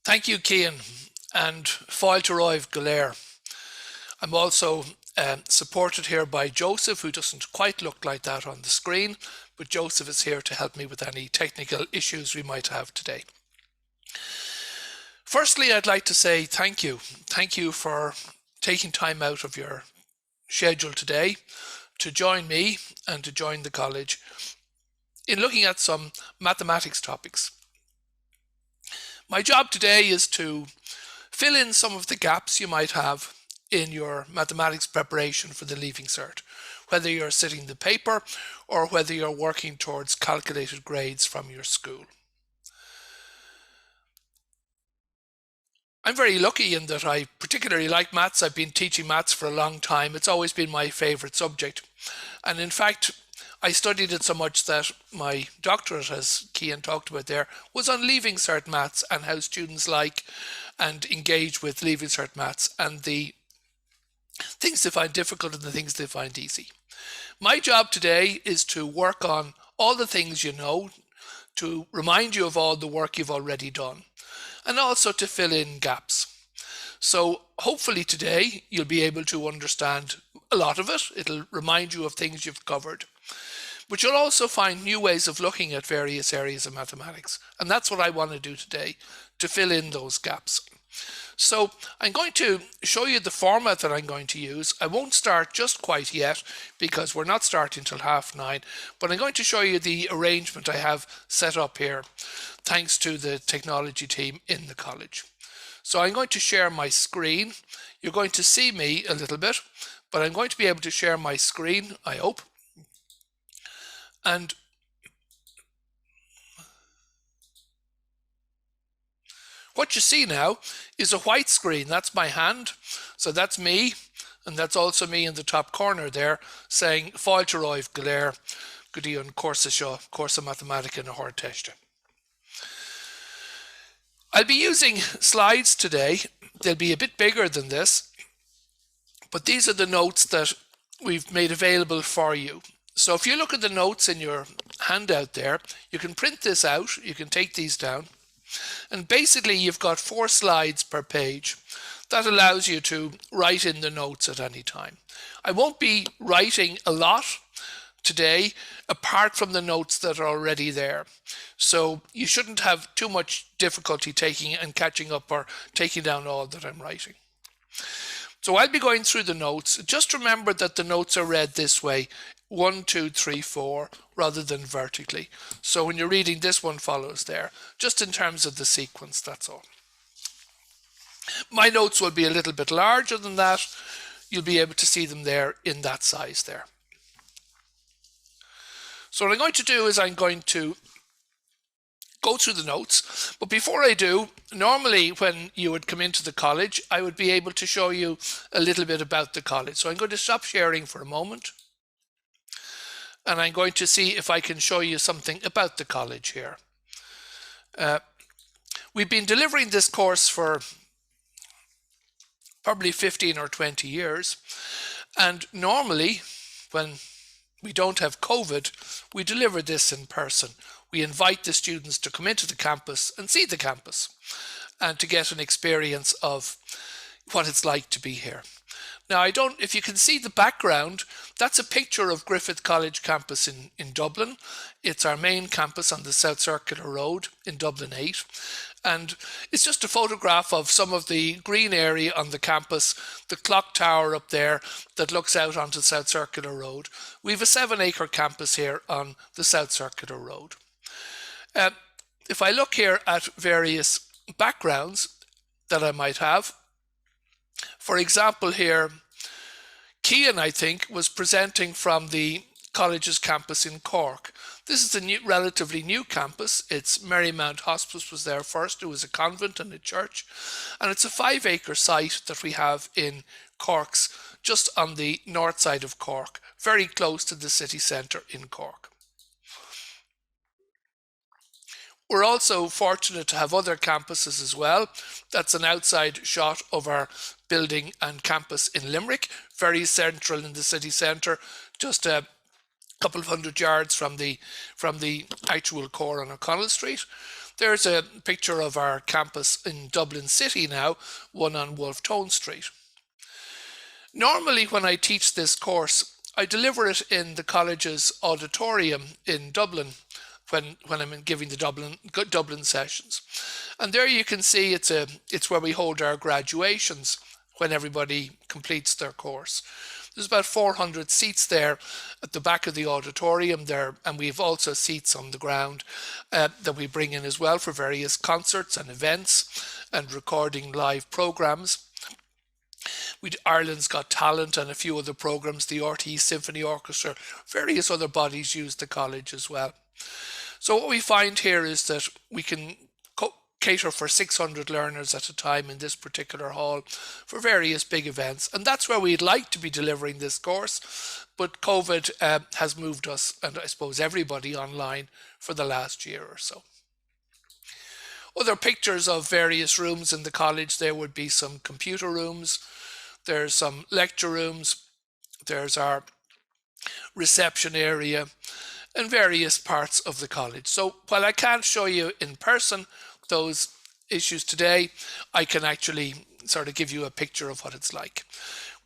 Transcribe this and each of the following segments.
Thank you, Cian, and Fáilte Roibh Galéir. I'm also supported here by Joseph, who doesn't quite look like that on the screen, but Joseph is here to help me with any technical issues we might have today. Firstly, I'd like to say thank you. Thank you for taking time out of your schedule today to join me and to join the college in looking at some mathematics topics. My job today is to fill in some of the gaps you might have in your mathematics preparation for the Leaving Cert, whether you're sitting the paper or whether you're working towards calculated grades from your school. I'm very lucky in that I particularly like maths. I've been teaching maths for a long time. It's always been my favourite subject. And in fact, I studied it so much that my doctorate, as Cian talked about there, was on Leaving Cert maths and how students like and engage with Leaving Cert maths and the things they find difficult and the things they find easy. My job today is to work on all the things you know, to remind you of all the work you've already done, and also to fill in gaps. So hopefully today you'll be able to understand a lot of it. It'll remind you of things you've covered. But you'll also find new ways of looking at various areas of mathematics. And that's what I want to do today, to fill in those gaps. So I'm going to show you the format that I'm going to use. I won't start just quite yet because we're not starting till 9:30, but I'm going to show you the arrangement I have set up here, thanks to the technology team in the college. So I'm going to share my screen. You're going to see me a little bit, but I'm going to be able to share my screen, I hope. And what you see now is a white screen. That's my hand. So that's me. And that's also me in the top corner there saying Fáilte Roibh Galéir go dtí an cúrsa seo, cúrsa mathematica na hórteiste. I'll be using slides today. They'll be a bit bigger than this, but these are the notes that we've made available for you. So if you look at the notes in your handout there, you can print this out, you can take these down, and basically you've got 4 slides per page. That allows you to write in the notes at any time. I won't be writing a lot today apart from the notes that are already there. So you shouldn't have too much difficulty taking and catching up or taking down all that I'm writing. So I'll be going through the notes. Just remember that the notes are read this way, 1, 2, 3, 4, rather than vertically. So when you're reading, this one follows there, just in terms of the sequence, that's all. My notes will be a little bit larger than that. You'll be able to see them there in that size there. So what I'm going to do is I'm going to go through the notes, but before I do, normally when you would come into the college, I would be able to show you a little bit about the college. So I'm going to stop sharing for a moment, and I'm going to see if I can show you something about the college here. We've been delivering this course for probably 15 or 20 years, and normally when we don't have COVID, we deliver this in person. We invite the students to come into the campus and see the campus and to get an experience of what it's like to be here. Now, if you can see the background, that's a picture of Griffith College campus in Dublin. It's our main campus on the South Circular Road in Dublin 8. And it's just a photograph of some of the green area on the campus, the clock tower up there that looks out onto South Circular Road. We have a 7-acre campus here on the South Circular Road. If I look here at various backgrounds that I might have, for example here, Cian, I think, was presenting from the college's campus in Cork. This is a relatively new campus. It's Marymount Hospice was there first. It was a convent and a church. And it's a 5-acre site that we have in Cork's, just on the north side of Cork, very close to the city centre in Cork. We're also fortunate to have other campuses as well. That's an outside shot of our building and campus in Limerick, very central in the city centre, just a couple of hundred yards from the actual core on O'Connell Street. There's a picture of our campus in Dublin City now, one on Wolfe Tone Street. Normally when I teach this course, I deliver it in the college's auditorium in Dublin when I'm giving the Dublin sessions. And there you can see it's where we hold our graduations when everybody completes their course. There's about 400 seats there at the back of the auditorium there, and we've also seats on the ground that we bring in as well for various concerts and events and recording live programs. Ireland's Got Talent and a few other programs, the RTE Symphony Orchestra, various other bodies use the college as well. So what we find here is that we can cater for 600 learners at a time in this particular hall for various big events. And that's where we'd like to be delivering this course. But COVID has moved us, and I suppose everybody, online for the last year or so. Other pictures of various rooms in the college, there would be some computer rooms, there's some lecture rooms, there's our reception area, and various parts of the college. So while I can't show you in person those issues today, I can actually sort of give you a picture of what it's like.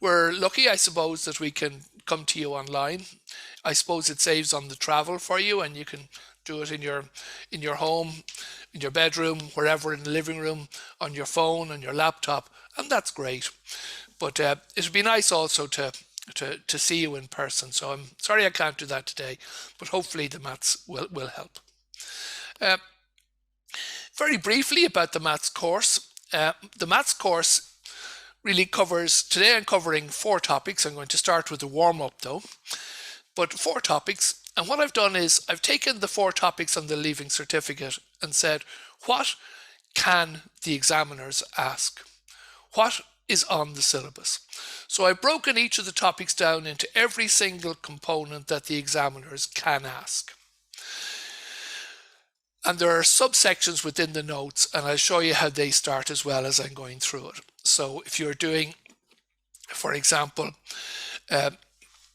We're lucky, I suppose, that we can come to you online. I suppose it saves on the travel for you, and you can do it in your home, in your bedroom, wherever, in the living room, on your phone, on your laptop, and that's great. But it would be nice also to see you in person. So I'm sorry I can't do that today, but hopefully the maths will help. Very briefly about the maths course. The maths course really covers, today I'm covering 4 topics. I'm going to start with the warm-up though, but 4 topics. And what I've done is I've taken the 4 topics on the Leaving Certificate and said, what can the examiners ask? What is on the syllabus? So I've broken each of the topics down into every single component that the examiners can ask. And there are subsections within the notes, and I'll show you how they start as well as I'm going through it. So if you're doing, for example,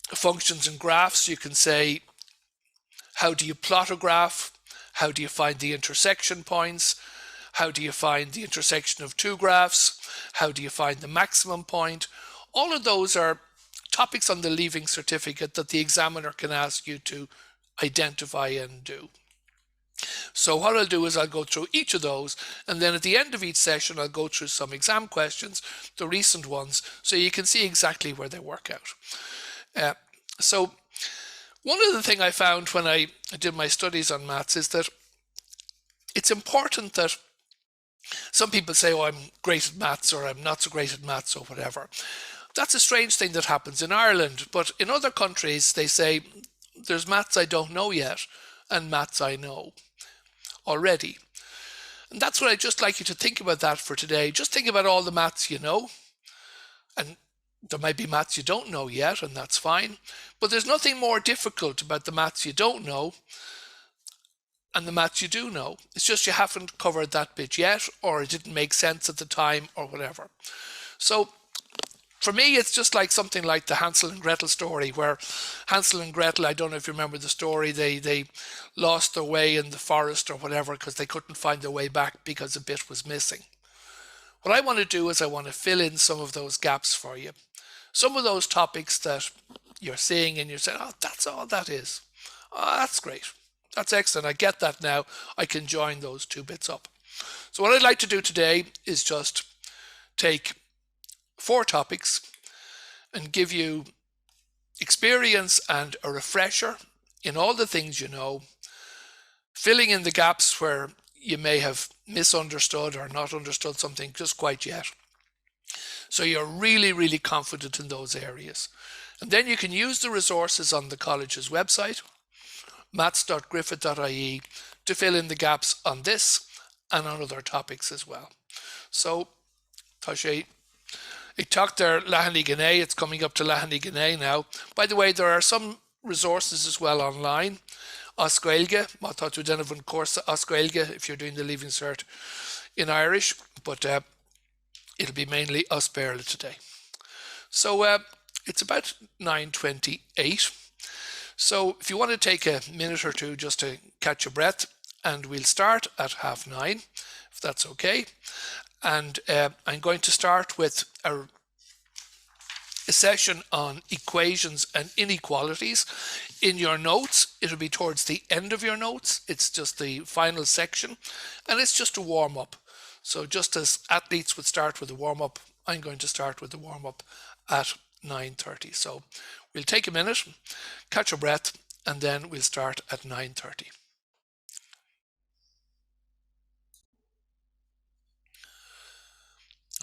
functions and graphs, you can say, how do you plot a graph? How do you find the intersection points? How do you find the intersection of 2 graphs? How do you find the maximum point? All of those are topics on the Leaving Certificate that the examiner can ask you to identify and do. So what I'll do is I'll go through each of those, and then at the end of each session I'll go through some exam questions, the recent ones, so you can see exactly where they work out. So one of the things I found when I did my studies on maths is that it's important that some people say, oh, I'm great at maths, or I'm not so great at maths, or whatever. That's a strange thing that happens in Ireland, but in other countries they say, there's maths I don't know yet, and maths I know already. And that's what I'd just like you to think about that for today. Just think about all the maths you know, and there might be maths you don't know yet, and that's fine, but there's nothing more difficult about the maths you don't know and the maths you do know. It's just you haven't covered that bit yet, or it didn't make sense at the time, or whatever. So for me, it's just like something like the Hansel and Gretel story, where Hansel and Gretel, I don't know if you remember the story, they lost their way in the forest or whatever because they couldn't find their way back because a bit was missing. What I want to do is I want to fill in some of those gaps for you. Some of those topics that you're seeing and you're saying, oh, that's all that is. Oh, that's great. That's excellent. I get that now. I can join those 2 bits up. So what I'd like to do today is just take 4 topics and give you experience and a refresher in all the things you know, filling in the gaps where you may have misunderstood or not understood something just quite yet. So you're really, really confident in those areas. And then you can use the resources on the college's website, maths.griffith.ie, to fill in the gaps on this and on other topics as well. So, Tashay, I talked there Lahani Gane, it's coming up to Lahani Gane now. By the way, there are some resources as well online. Oscailge, I thought you'd done a course Oscailge if you're doing the Leaving Cert in Irish, but it'll be mainly Oscailge today. So it's about 9:28. So if you want to take a minute or two just to catch your breath and we'll start at 9:30, if that's okay. And I'm going to start with a session on equations and inequalities. In your notes, it'll be towards the end of your notes. It's just the final section, and it's just a warm-up. So just as athletes would start with a warm-up, I'm going to start with the warm-up at 9:30. So we'll take a minute, catch our breath, and then we'll start at 9:30.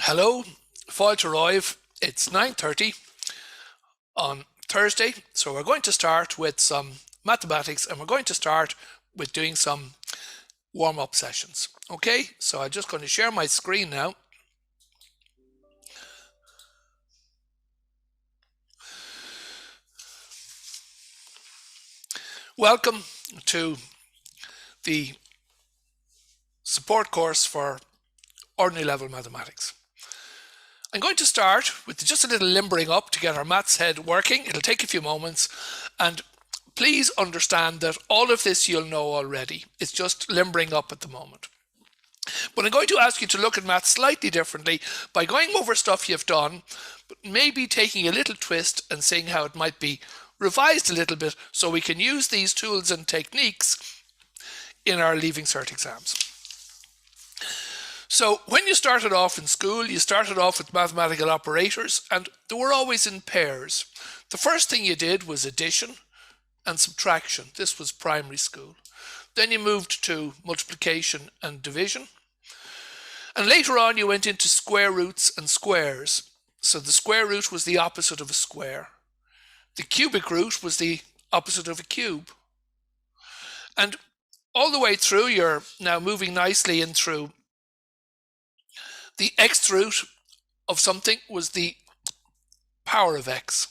Hello, Fáilte Roibh. It's 9:30 on Thursday, so we're going to start with some mathematics, and we're going to start with doing some warm-up sessions. Okay, so I'm just going to share my screen now. Welcome to the support course for ordinary level mathematics. I'm going to start with just a little limbering up to get our maths head working. It'll take a few moments, and please understand that all of this you'll know already. It's just limbering up at the moment. But I'm going to ask you to look at maths slightly differently by going over stuff you've done, but maybe taking a little twist and seeing how it might be revised a little bit so we can use these tools and techniques in our Leaving Cert exams. So when you started off in school, you started off with mathematical operators, and they were always in pairs. The first thing you did was addition and subtraction. This was primary school. Then you moved to multiplication and division. And later on you went into square roots and squares. So the square root was the opposite of a square. The cubic root was the opposite of a cube. And all the way through, you're now moving nicely in through the x root of something was the power of x.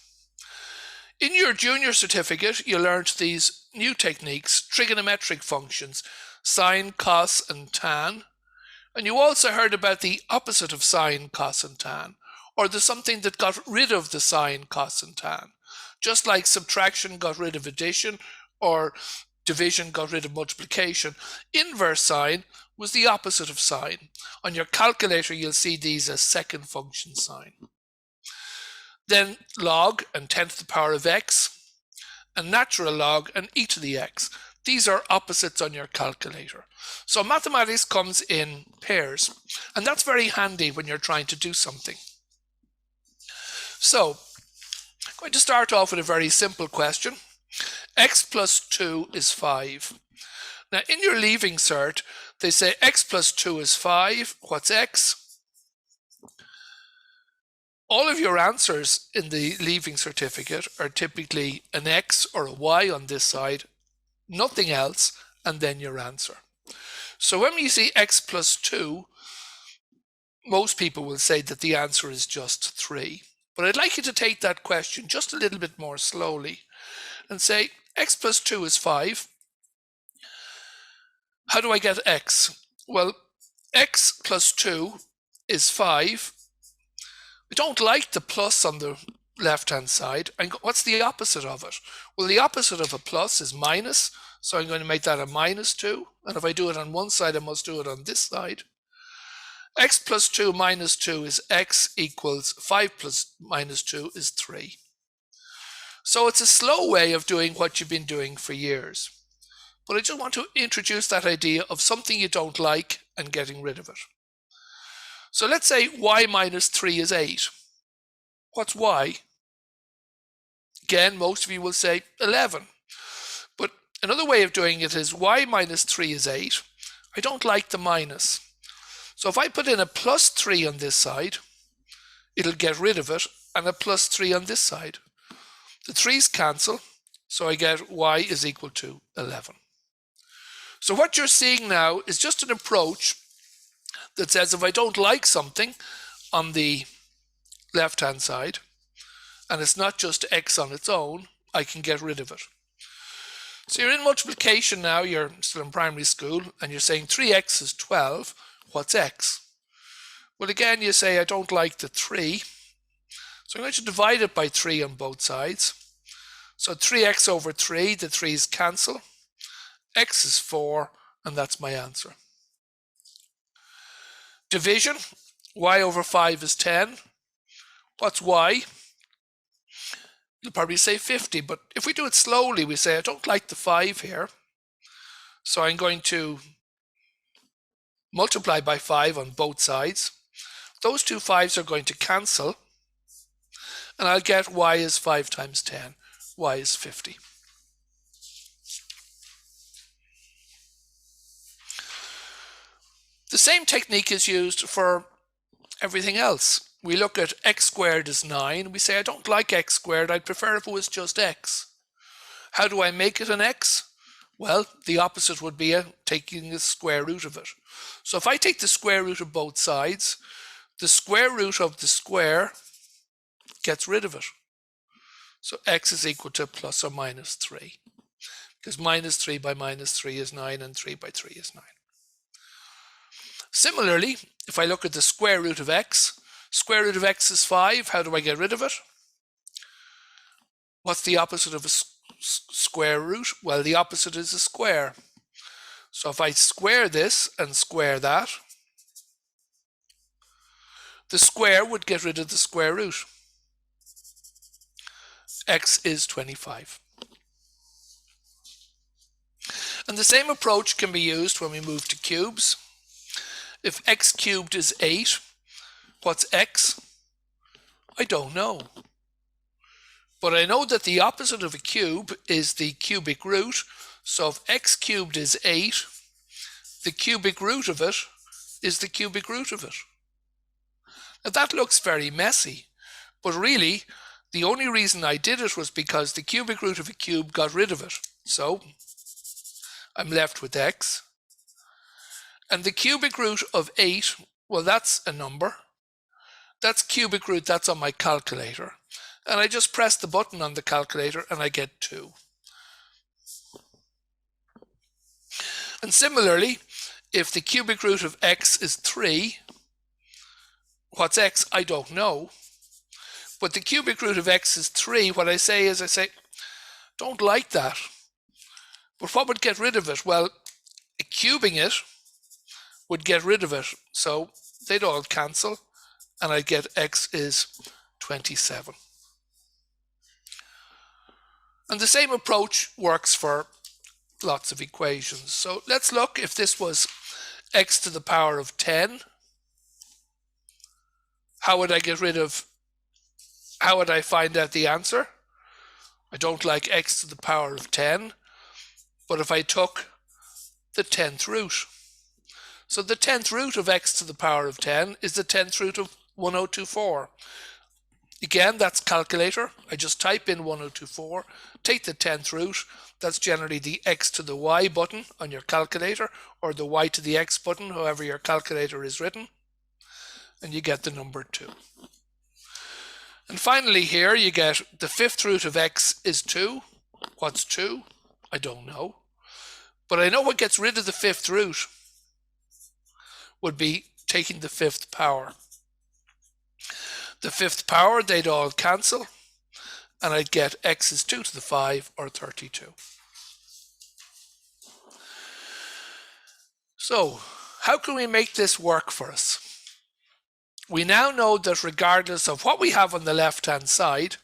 In your junior certificate, you learned these new techniques, trigonometric functions, sine, cos, and tan. And you also heard about the opposite of sine, cos, and tan, or the something that got rid of the sine, cos, and tan. Just like subtraction got rid of addition, or division got rid of multiplication, inverse sine was the opposite of sine. On your calculator, you'll see these as second function sine. Then log and 10 to the power of x, and natural log and e to the x. These are opposites on your calculator. So mathematics comes in pairs, and that's very handy when you're trying to do something. So I'm going to start off with a very simple question. X plus 2 is 5. Now in your Leaving Cert, they say x plus 2 is 5. What's x? All of your answers in the Leaving Certificate are typically an x or a y on this side, nothing else, and then your answer. So when you see x plus 2, most people will say that the answer is just 3. But I'd like you to take that question just a little bit more slowly and say x plus 2 is 5. How do I get x? Well, x plus 2 is 5. I don't like the plus on the left-hand side. What's the opposite of it? Well, the opposite of a plus is minus, so I'm going to make that a minus 2. And if I do it on one side, I must do it on this side. X plus 2 minus 2 is x equals 5 plus minus 2 is 3. So it's a slow way of doing what you've been doing for years. But I just want to introduce that idea of something you don't like and getting rid of it. So let's say y minus 3 is 8. What's y? Again, most of you will say 11. But another way of doing it is y minus 3 is 8. I don't like the minus. So if I put in a plus 3 on this side, it'll get rid of it, and a plus 3 on this side. The 3's cancel, so I get y is equal to 11. So what you're seeing now is just an approach that says if I don't like something on the left-hand side, and it's not just x on its own, I can get rid of it. So you're in multiplication now, you're still in primary school, and you're saying 3x is 12. What's x? Well, again, you say I don't like the 3, so I'm going to divide it by 3 on both sides. So 3x over 3, the 3's cancel. X is 4, And that's my answer. Division, y over 5 is 10. What's y? You'll probably say 50, but if we do it slowly, we say, I don't like the 5 here. So I'm going to multiply by 5 on both sides. Those two 5s are going to cancel, and I'll get y is 5 times 10. Y is 50. The same technique is used for everything else. We look at x squared is 9. We say, I don't like x squared. I'd prefer if it was just x. How do I make it an x? Well, the opposite would be taking the square root of it. So if I take the square root of both sides, the square root of the square gets rid of it. So x is equal to plus or minus 3. Because minus 3 by minus 3 is 9, and 3 by 3 is 9. Similarly, if I look at the square root of x, square root of x is 5. How do I get rid of it? What's the opposite of a square root? Well, the opposite is a square. So if I square this and square that, the square would get rid of the square root. X is 25. And the same approach can be used when we move to cubes. If x cubed is 8, what's x? I don't know. But I know that the opposite of a cube is the cubic root. So if x cubed is 8, the cubic root of it is the cubic root of it. Now that looks very messy, but really the only reason I did it was because the cubic root of a cube got rid of it. So I'm left with x. And the cubic root of 8, well, that's a number. That's cubic root, that's on my calculator. And I just press the button on the calculator and I get 2. And similarly, if the cubic root of x is 3, what's x? I don't know. But the cubic root of x is 3. What I say is, don't like that. But what would get rid of it? Well, cubing it would get rid of it. So they'd all cancel, and I'd get x is 27. And the same approach works for lots of equations. So let's look if this was x to the power of 10. How would I find out the answer? I don't like x to the power of 10, but if I took the 10th root. So the 10th root of x to the power of 10 is the 10th root of 1024. Again, that's calculator. I just type in 1024, take the 10th root. That's generally the x to the y button on your calculator, or the y to the x button, however your calculator is written, and you get the number 2. And finally here you get the 5th root of x is 2. What's 2? I don't know. But I know what gets rid of the 5th root would be taking the 5th power. The 5th power, they'd all cancel, and I'd get x is 2 to the 5, or 32. So, how can we make this work for us? We now know that regardless of what we have on the left-hand side,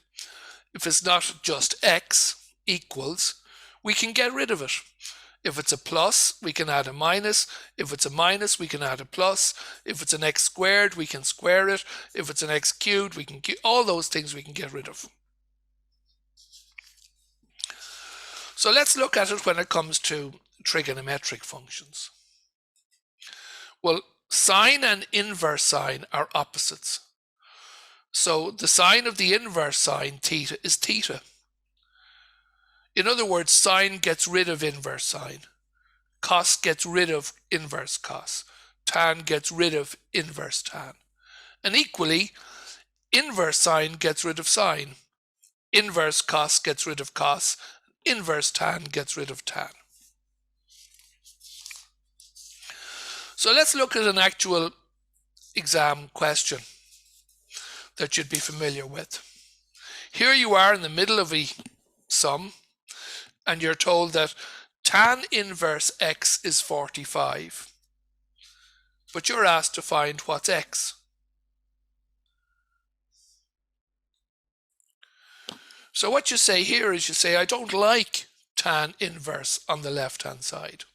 if it's not just x equals, we can get rid of it. If it's a plus, we can add a minus. If it's a minus, we can add a plus. If it's an x squared, we can square it. If it's an x cubed, we can all those things we can get rid of. So let's look at it when it comes to trigonometric functions. Well, sine and inverse sine are opposites. So the sine of the inverse sine, theta, is theta. In other words, sine gets rid of inverse sine. Cos gets rid of inverse cos. Tan gets rid of inverse tan. And equally, inverse sine gets rid of sine. Inverse cos gets rid of cos. Inverse tan gets rid of tan. So let's look at an actual exam question that you'd be familiar with. Here you are in the middle of a sum, and you're told that tan inverse x is 45. But you're asked to find what's x. So what you say here is you say, I don't like tan inverse on the left-hand side.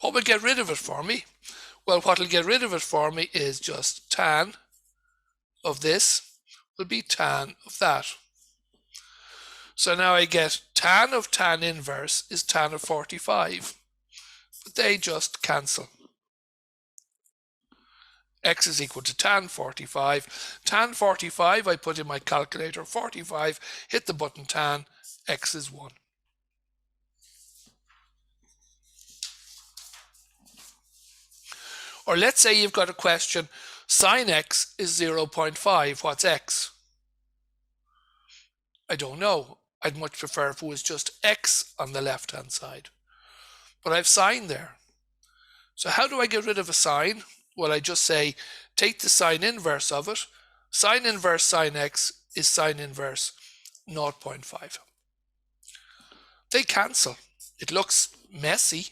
What will get rid of it for me? Well, what will get rid of it for me is just tan of this will be tan of that. So now I get tan of tan inverse is tan of 45. But they just cancel. X is equal to tan 45. Tan 45, I put in my calculator, 45, hit the button tan, X is 1. Or let's say you've got a question, sine X is 0.5, what's X? I don't know. I'd much prefer if it was just X on the left-hand side. But I've sine there. So how do I get rid of a sine? Well, I just say, take the sine inverse of it. Sine inverse sine X is sine inverse 0.5. They cancel. It looks messy,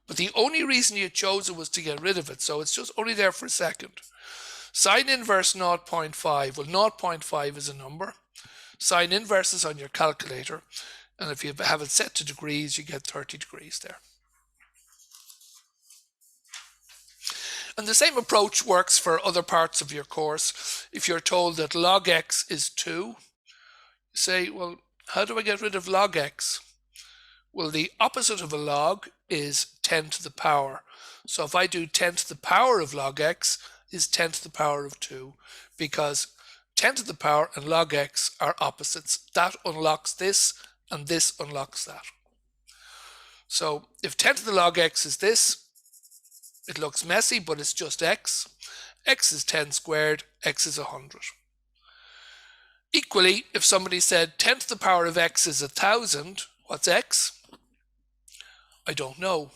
but the only reason you chose it was to get rid of it, so it's just only there for a second. Sine inverse 0.5, well, 0.5 is a number. Sine inverse is on your calculator, and if you have it set to degrees, you get 30 degrees there. And the same approach works for other parts of your course. If you're told that log x is 2, you say, well, how do I get rid of log x? Well, the opposite of a log is 10 to the power. So if I do 10 to the power of log x is 10 to the power of 2, because 10 to the power and log x are opposites. That unlocks this, and this unlocks that. So if 10 to the log x is this, it looks messy, but it's just x. X is 10 squared, x is 100. Equally, if somebody said 10 to the power of x is 1,000, what's x? I don't know.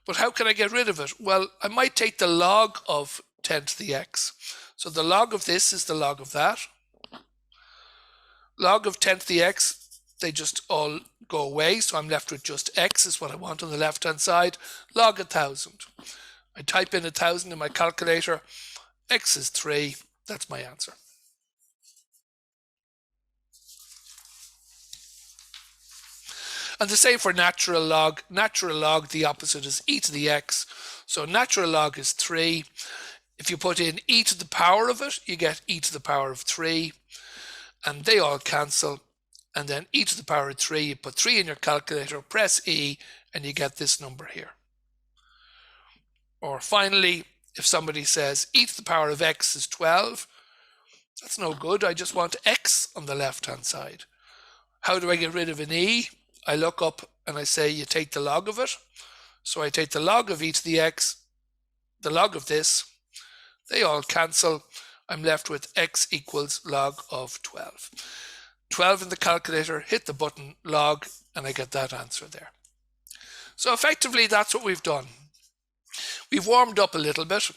But how can I get rid of it? Well, I might take the log of 10 to the x. So the log of this is the log of that. Log of 10 to the x, they just all go away. So I'm left with just x is what I want on the left-hand side. Log 1,000. I type in 1,000 in my calculator. X is 3. That's my answer. And the same for natural log. Natural log, the opposite is e to the x. So natural log is 3. If you put in e to the power of it, you get e to the power of 3. And they all cancel. And then e to the power of 3, you put 3 in your calculator, press E, and you get this number here. Or finally, if somebody says e to the power of x is 12, that's no good. I just want x on the left-hand side. How do I get rid of an e? I look up and I say you take the log of it. So I take the log of e to the x, the log of this. They all cancel. I'm left with x equals log of 12. 12 in the calculator, hit the button, log, and I get that answer there. So effectively, that's what we've done. We've warmed up a little bit,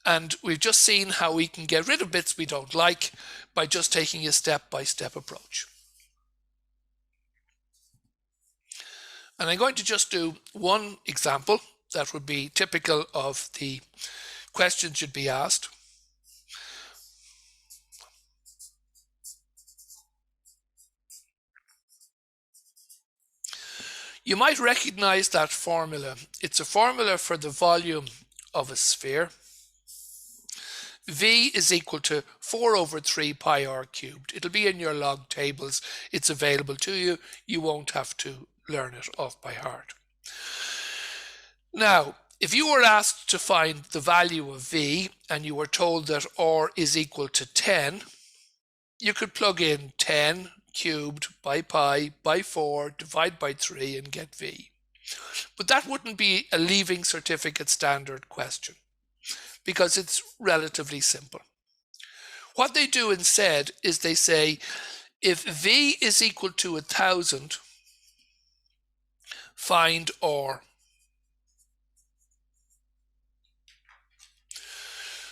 and we've just seen how we can get rid of bits we don't like by just taking a step-by-step approach. And I'm going to just do one example that would be typical of the questions you'd be asked. You might recognize that formula. It's a formula for the volume of a sphere. V is equal to 4 over 3 pi r cubed. It'll be in your log tables. It's available to you. You won't have to learn it off by heart. Now, if you were asked to find the value of V and you were told that r is equal to 10, you could plug in 10 cubed by pi by 4 divide by 3 and get V. But that wouldn't be a leaving certificate standard question because it's relatively simple. What they do instead is they say if V is equal to 1,000, find R.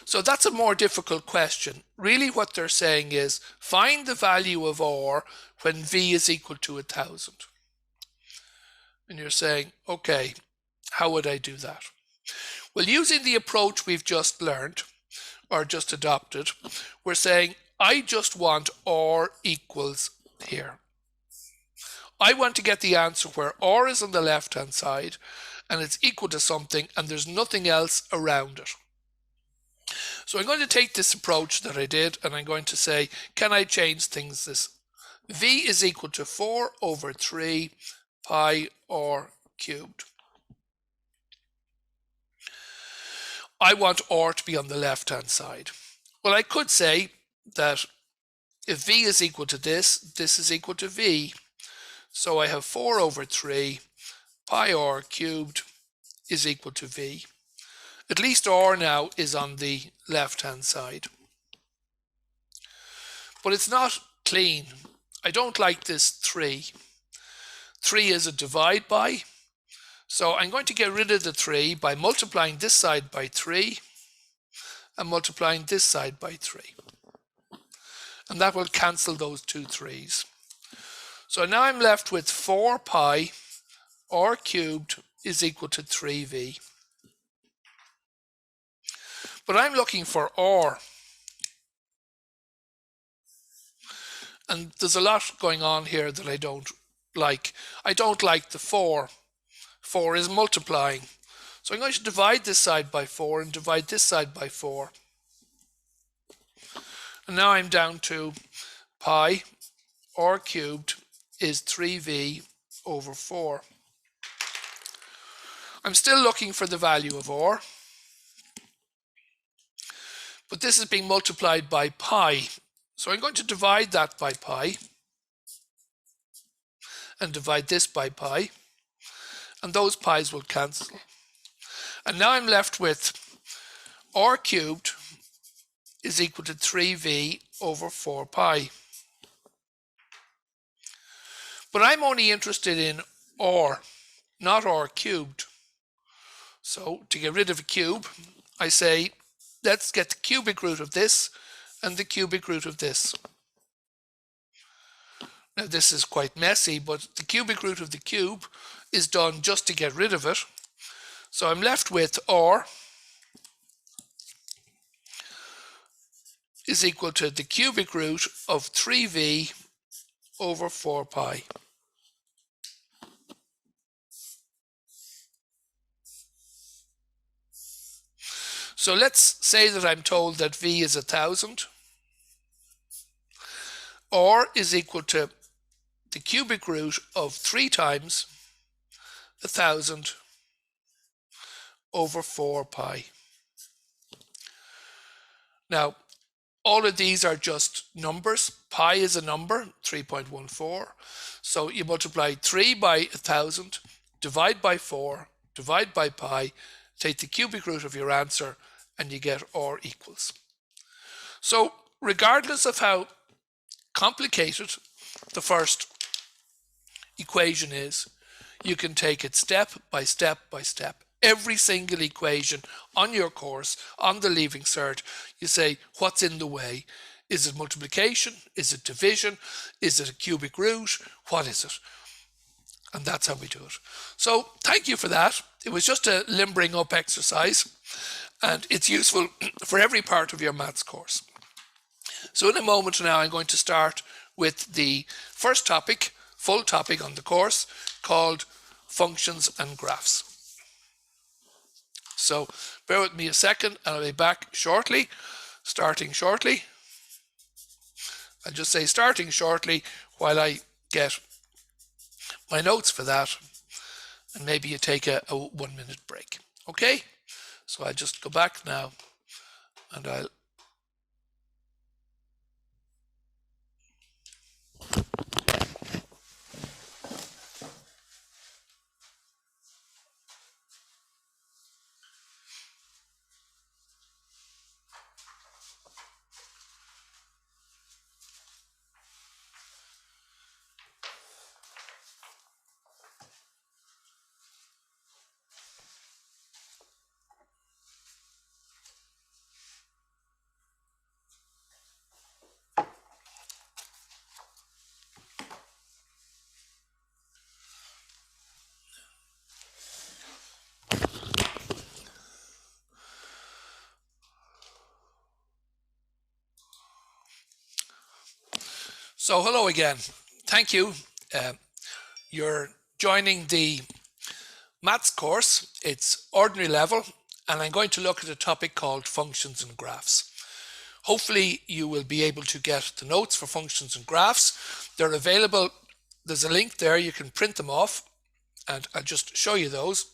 So that's a more difficult question. Really what they're saying is find the value of R when V is equal to 1,000. And you're saying, okay, how would I do that? Well, using the approach we've just learned, or just adopted, we're saying, I just want R equals here. I want to get the answer where R is on the left-hand side, and it's equal to something, and there's nothing else around it. So I'm going to take this approach that I did, and I'm going to say, can I change things this? V is equal to 4 over 3 pi R cubed. I want R to be on the left-hand side. Well, I could say that if V is equal to this, this is equal to V. So I have 4 over 3 pi R cubed is equal to V. At least R now is on the left-hand side. But it's not clean. I don't like this 3. 3 is a divide by. So I'm going to get rid of the 3 by multiplying this side by 3 and multiplying this side by 3. And that will cancel those two 3's. So now I'm left with 4 pi R cubed is equal to 3V. But I'm looking for R. And there's a lot going on here that I don't like. I don't like the 4. 4 is multiplying. So I'm going to divide this side by 4 and divide this side by 4. And now I'm down to pi R cubed is 3V over 4. I'm still looking for the value of R. But this is being multiplied by pi. So I'm going to divide that by pi and divide this by pi. And those pi's will cancel. And now I'm left with R cubed is equal to 3V over 4 pi. But I'm only interested in R, not R cubed. So to get rid of a cube, I say, let's get the cubic root of this and the cubic root of this. Now this is quite messy, but the cubic root of the cube is done just to get rid of it. So I'm left with R is equal to the cubic root of 3V over 4 pi. So let's say that I'm told that V is 1,000. R is equal to the cubic root of 3 times 1,000 over 4 pi. Now, all of these are just numbers. Pi is a number, 3.14. So you multiply 3 by 1,000, divide by 4, divide by pi, take the cubic root of your answer, and you get R equals. So regardless of how complicated the first equation is, you can take it step by step by step. Every single equation on your course, on the Leaving Cert, you say, what's in the way? Is it multiplication? Is it division? Is it a cubic root? What is it? And that's how we do it. So thank you for that. It was just a limbering up exercise, and it's useful for every part of your maths course. So in a moment now, I'm going to start with the first topic, full topic on the course, called functions and graphs. So bear with me a second, and I'll be back shortly, starting shortly. I'll just say starting shortly while I get my notes for that, and maybe you take a 1 minute break. Okay? So I'll just go back now, and I'll So hello again. Thank you. You're joining the maths course. It's ordinary level, and I'm going to look at a topic called functions and graphs. Hopefully you will be able to get the notes for functions and graphs. They're available. There's a link there. You can print them off, and I'll just show you those.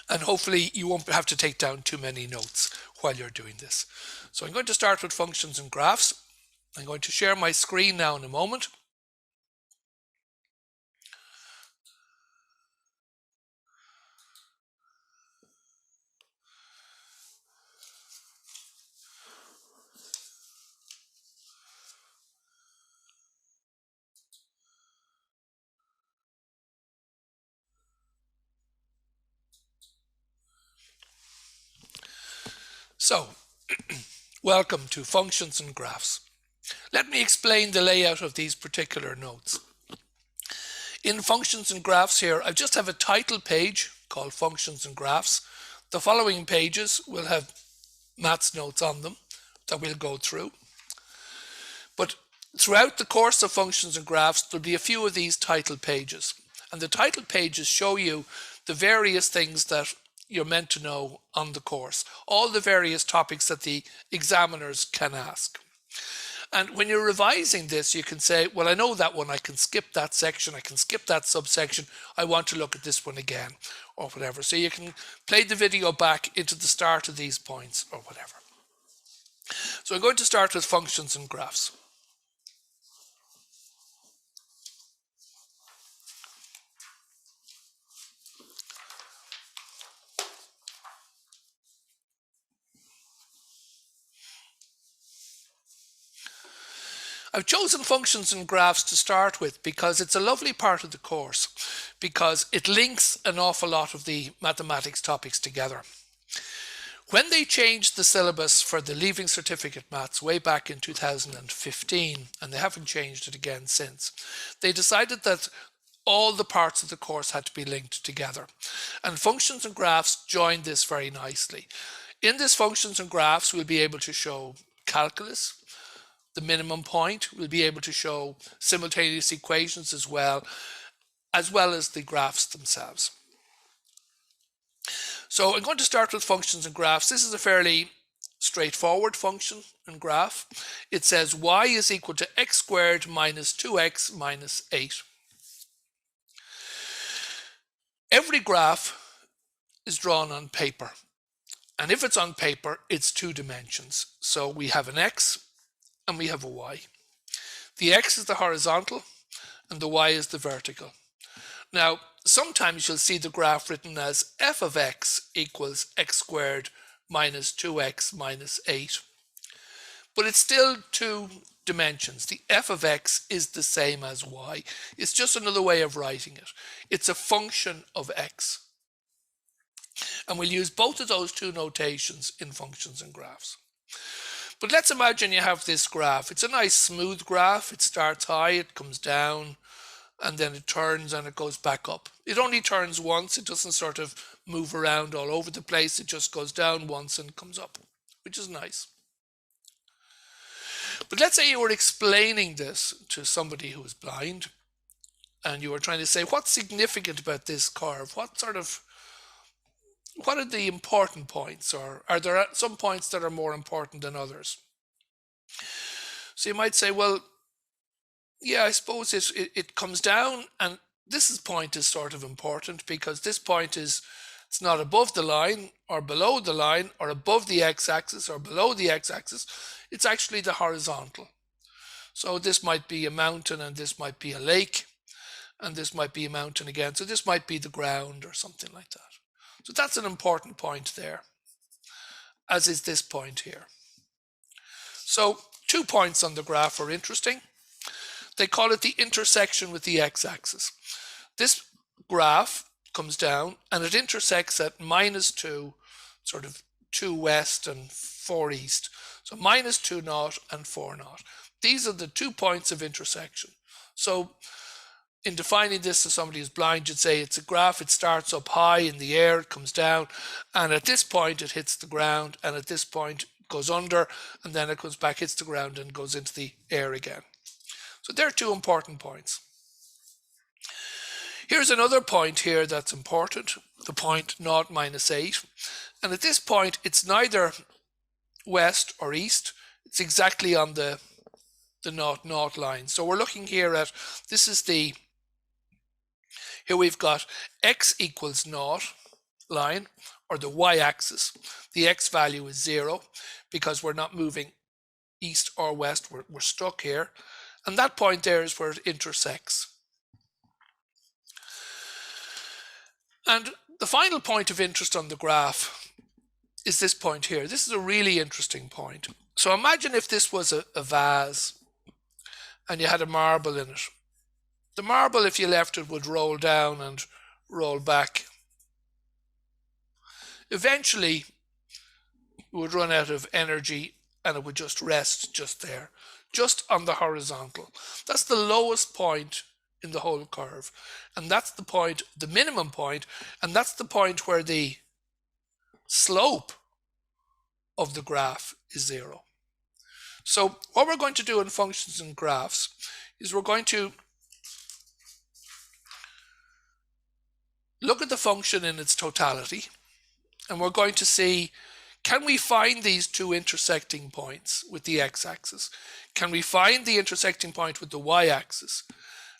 And hopefully you won't have to take down too many notes while you're doing this. So I'm going to start with functions and graphs. I'm going to share my screen now in a moment. So, welcome to functions and graphs. Let me explain the layout of these particular notes. In functions and graphs here, I just have a title page called functions and graphs. The following pages will have maths notes on them that we'll go through. But throughout the course of functions and graphs, there'll be a few of these title pages. And the title pages show you the various things that you're meant to know on the course, all the various topics that the examiners can ask. And when you're revising this, you can say, well, I know that one, I can skip that section, I can skip that subsection, I want to look at this one again, or whatever. So you can play the video back into the start of these points, or whatever. So I'm going to start with functions and graphs. I've chosen functions and graphs to start with because it's a lovely part of the course, because it links an awful lot of the mathematics topics together. When they changed the syllabus for the Leaving Certificate Maths way back in 2015, and they haven't changed it again since, they decided that all the parts of the course had to be linked together. And functions and graphs joined this very nicely. In this functions and graphs, we'll be able to show calculus, the minimum point. We'll be able to show simultaneous equations as well as the graphs themselves. So I'm going to start with functions and graphs. This is a fairly straightforward function and graph. It says y is equal to x squared minus 2x minus 8. Every graph is drawn on paper. And if it's on paper, it's two dimensions. So we have an x and we have a y. The x is the horizontal and the y is the vertical. Now, sometimes you'll see the graph written as f of x equals x squared minus 2x minus 8. But it's still two dimensions. The f of x is the same as y. It's just another way of writing it. It's a function of x. And we'll use both of those two notations in functions and graphs. But let's imagine you have this graph. It's a nice smooth graph. It starts high, it comes down, and then it turns and it goes back up. It only turns once. It doesn't sort of move around all over the place. It just goes down once and comes up, which is nice. But let's say you were explaining this to somebody who is blind, and you were trying to say, what's significant about this curve? What are the important points, or are there some points that are more important than others? So you might say, well, yeah, I suppose it comes down, and this point is sort of important because this point it's not above the line or below the line or above the x-axis or below the x-axis. It's actually the horizontal. So this might be a mountain and this might be a lake and this might be a mountain again. So this might be the ground or something like that. So that's an important point there, as is this point here. So 2 points on the graph are interesting. They call it the intersection with the x-axis. This graph comes down and it intersects at -2, sort of 2 west and 4 east. So -2 naught and 4 naught. These are the 2 points of intersection. So in defining this to somebody who's blind, you'd say it's a graph. It starts up high in the air, it comes down, and at this point it hits the ground, and at this point it goes under, and then it comes back, hits the ground, and goes into the air again. So there are 2 important points. Here's another point here that's important, the point 0, -8. And at this point, it's neither west or east. It's exactly on the 0, 0 line. So we're looking here at, this is the, here we've got x equals 0 line, or the y-axis. The x value is 0 because we're not moving east or west. We're stuck here. And that point there is where it intersects. And the final point of interest on the graph is this point here. This is a really interesting point. So imagine if this was a vase and you had a marble in it. The marble, if you left it, would roll down and roll back. Eventually, it would run out of energy and it would just rest just there, just on the horizontal. That's the lowest point in the whole curve. And that's the point, the minimum point, and that's the point where the slope of the graph is 0. So what we're going to do in functions and graphs is we're going to look at the function in its totality, and we're going to see, can we find these 2 intersecting points with the x-axis? Can we find the intersecting point with the y-axis?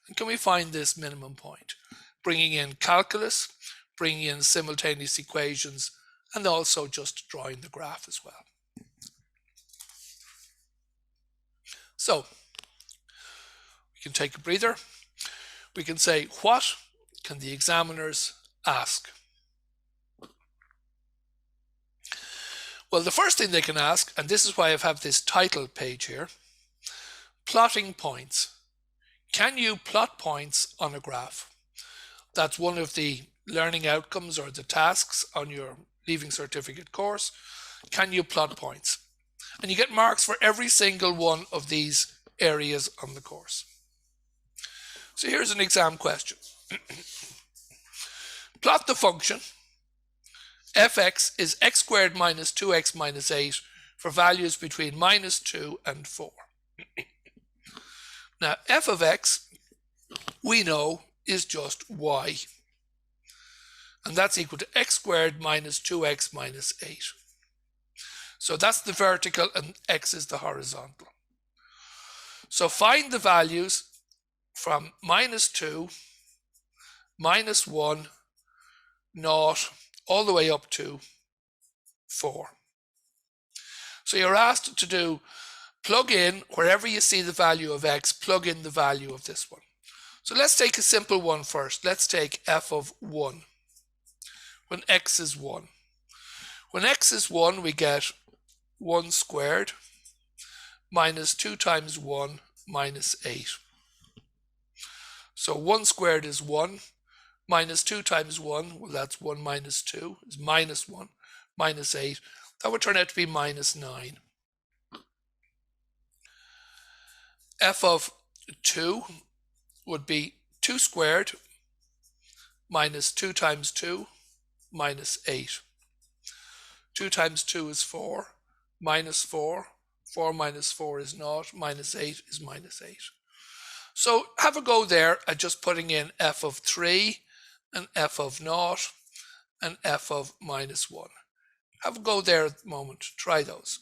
And can we find this minimum point? Bringing in calculus, bringing in simultaneous equations, and also just drawing the graph as well. So we can take a breather. We can say, what can the examiners ask? Well, the first thing they can ask, and this is why I have this title page here, plotting points. Can you plot points on a graph? That's one of the learning outcomes or the tasks on your Leaving Certificate course. Can you plot points? And you get marks for every single one of these areas on the course. So here's an exam question. Plot the function fx is x squared minus 2x minus 8 for values between -2 and 4. Now f of x, we know, is just y. And that's equal to x squared minus 2x minus 8. So that's the vertical and x is the horizontal. So find the values from -2, -1, 0, all the way up to 4. So you're asked to do, plug in, wherever you see the value of x, plug in the value of this one. So let's take a simple one first. Let's take f of 1, when x is 1. When x is 1, we get 1 squared minus 2 times 1 minus 8. So 1 squared is 1, minus 2 times 1, well that's 1 minus 2, is minus 1, minus 8. That would turn out to be minus 9. F of 2 would be 2 squared minus 2 times 2 minus 8. 2 times 2 is 4, minus 4, 4 minus 4 is 0, minus 8 is minus 8. So have a go there at just putting in f of 3 and f of 0 and f of minus 1. Have a go there at the moment. Try those.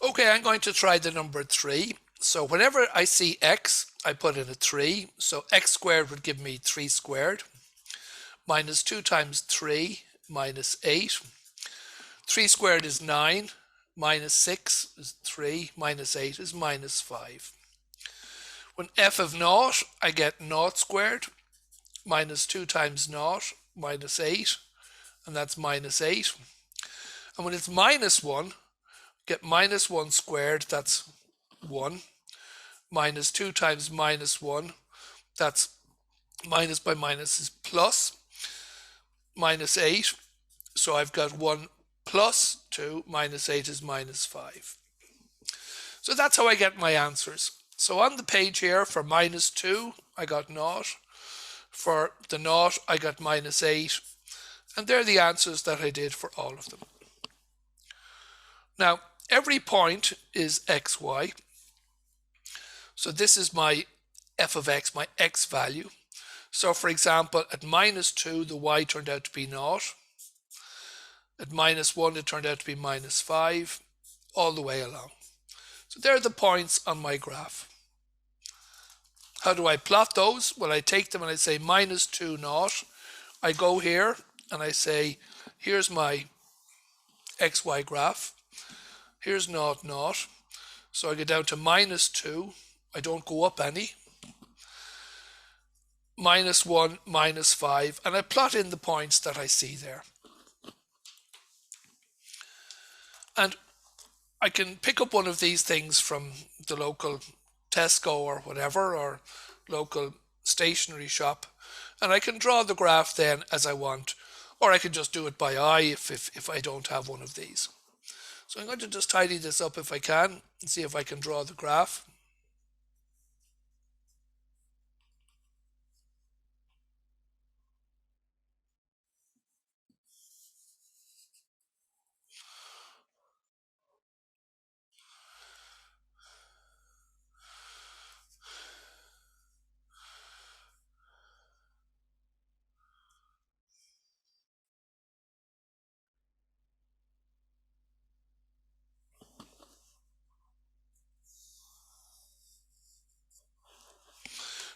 Okay, I'm going to try the number 3. So whenever I see x, I put in a 3. So x squared would give me 3 squared. Minus 2 times 3 minus 8. 3 squared is 9, minus 6 is 3, minus 8 is minus 5. When f of naught, I get naught squared, minus 2 times naught, minus 8, and that's minus 8. And when it's minus 1, get minus 1 squared, that's 1, minus 2 times minus 1, that's minus by minus is plus, minus 8, so I've got 1 plus 2, minus 8 is minus 5. So that's how I get my answers. So on the page here, for minus 2, I got naught. For the naught, I got minus 8. And they're the answers that I did for all of them. Now, every point is xy. So this is my f of x, my x value. So for example, at minus 2, the y turned out to be naught. At minus 1, it turned out to be minus 5, all the way along. So there are the points on my graph. How do I plot those? Well, I take them and I say minus 2 naught. I go here and I say, here's my xy graph. Here's naught naught. So I get down to minus 2. I don't go up any. Minus 1, minus 5. And I plot in the points that I see there. And I can pick up one of these things from the local Tesco or whatever, or local stationery shop, and I can draw the graph then as I want, or I can just do it by eye if I don't have one of these. So I'm going to just tidy this up if I can and see if I can draw the graph.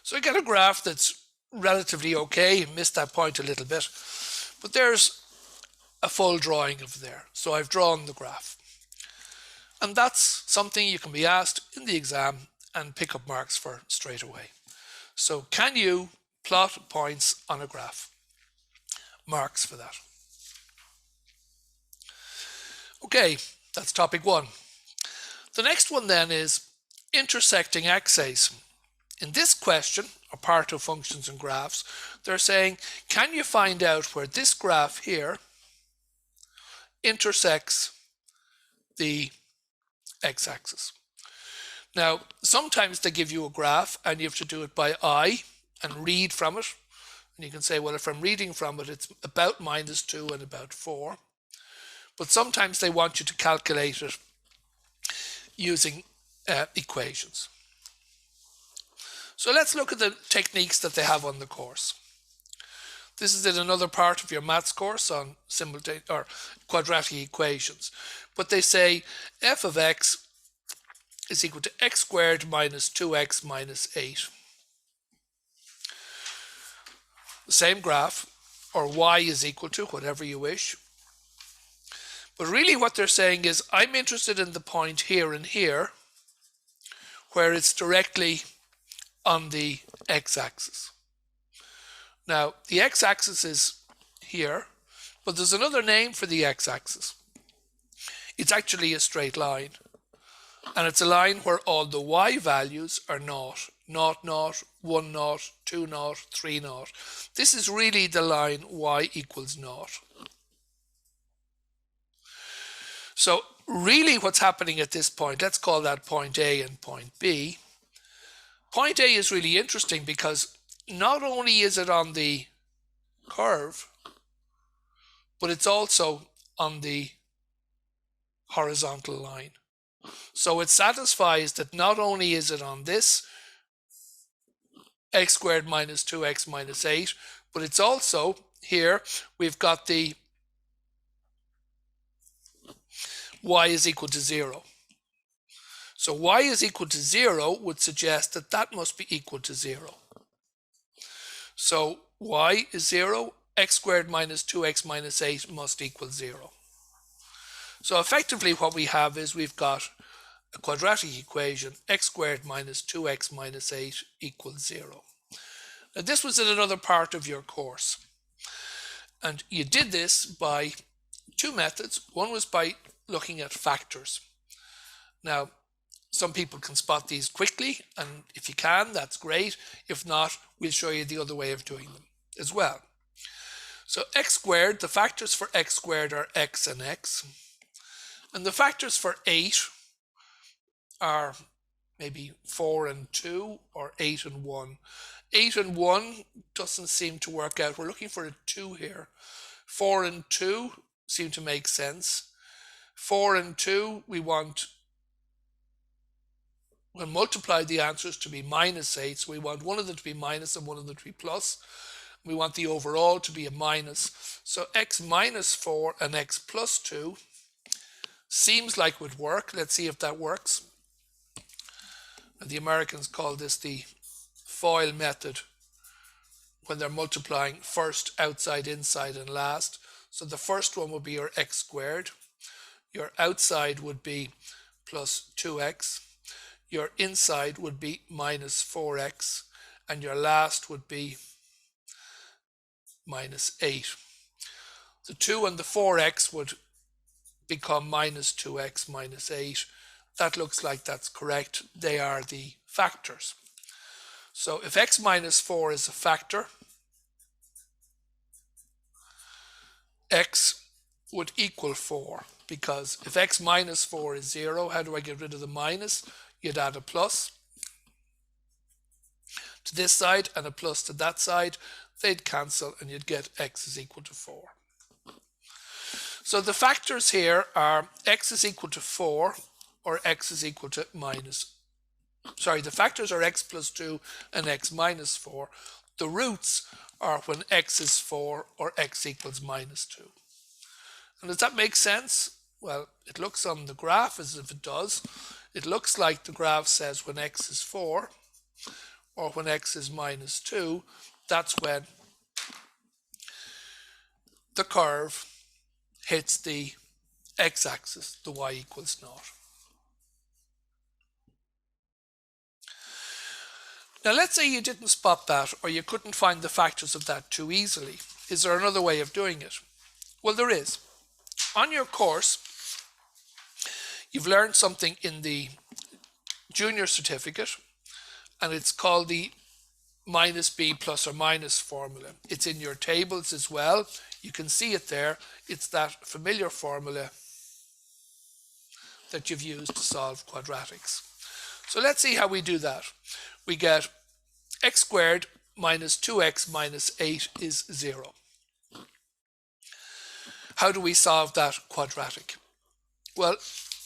So I get a graph that's relatively okay. Missed that point a little bit, but there's a full drawing of there. So I've drawn the graph. And that's something you can be asked in the exam and pick up marks for straight away. So can you plot points on a graph? Marks for that. Okay, that's topic 1. The next one then is intersecting Xs. In this question, or part of functions and graphs, they're saying, can you find out where this graph here intersects the x-axis? Now, sometimes they give you a graph and you have to do it by eye and read from it. And you can say, well, if I'm reading from it, it's about minus 2 and about 4. But sometimes they want you to calculate it using equations. So let's look at the techniques that they have on the course. This is in another part of your maths course on quadratic equations. But they say f of x is equal to x squared minus 2x minus 8. The same graph, or y is equal to, whatever you wish. But really what they're saying is, I'm interested in the point here and here, where it's directly on the x-axis. Now, the x-axis is here, but there's another name for the x-axis. It's actually a straight line. And it's a line where all the y values are naught. Naught, naught, 1 naught, 2 naught, 3 naught. This is really the line y equals naught. So really what's happening at this point, let's call that point A and point B. Point A is really interesting because not only is it on the curve, but it's also on the horizontal line. So it satisfies that not only is it on this x squared minus 2x minus 8, but it's also here, we've got the y is equal to 0. So y is equal to 0 would suggest that that must be equal to 0. So y is 0, x squared minus 2x minus 8 must equal 0. So effectively what we have is we've got a quadratic equation, x squared minus 2x minus 8 equals 0. Now this was in another part of your course. And you did this by two methods. One was by looking at factors. Now, some people can spot these quickly, and if you can, that's great. If not, we'll show you the other way of doing them as well. So x squared, the factors for x squared are x and x. And the factors for 8 are maybe 4 and 2 or 8 and 1. 8 and 1 doesn't seem to work out. We're looking for a 2 here. 4 and 2 seem to make sense. 4 and 2, we want, we'll multiply the answers to be minus 8. So we want one of them to be minus and one of them to be plus. We want the overall to be a minus. So x minus 4 and x plus 2 seems like would work. Let's see if that works. The Americans call this the FOIL method when they're multiplying first, outside, inside, and last. So the first one would be your x squared. Your outside would be plus 2x. Your inside would be minus 4x. And your last would be minus 8. The 2 and the 4x would become minus 2x minus 8. That looks like that's correct. They are the factors. So if x minus 4 is a factor, x would equal 4, because if x minus 4 is 0, how do I get rid of the minus? You'd add a plus to this side and a plus to that side. They'd cancel and you'd get x is equal to 4. So the factors here are x is equal to 4 or x is equal to the factors are x plus 2 and x minus 4. The roots are when x is 4 or x equals minus 2. And does that make sense? Well, it looks on the graph as if it does. It looks like the graph says when x is 4 or when x is minus 2, that's when the curve hits the x-axis, the y equals 0. Now let's say you didn't spot that, or you couldn't find the factors of that too easily. Is there another way of doing it? Well, there is. On your course, you've learned something in the junior certificate, and it's called the minus b plus or minus formula. It's in your tables as well. You can see it there. It's that familiar formula that you've used to solve quadratics. So let's see how we do that. We get x squared minus 2x minus 8 is 0. How do we solve that quadratic? Well,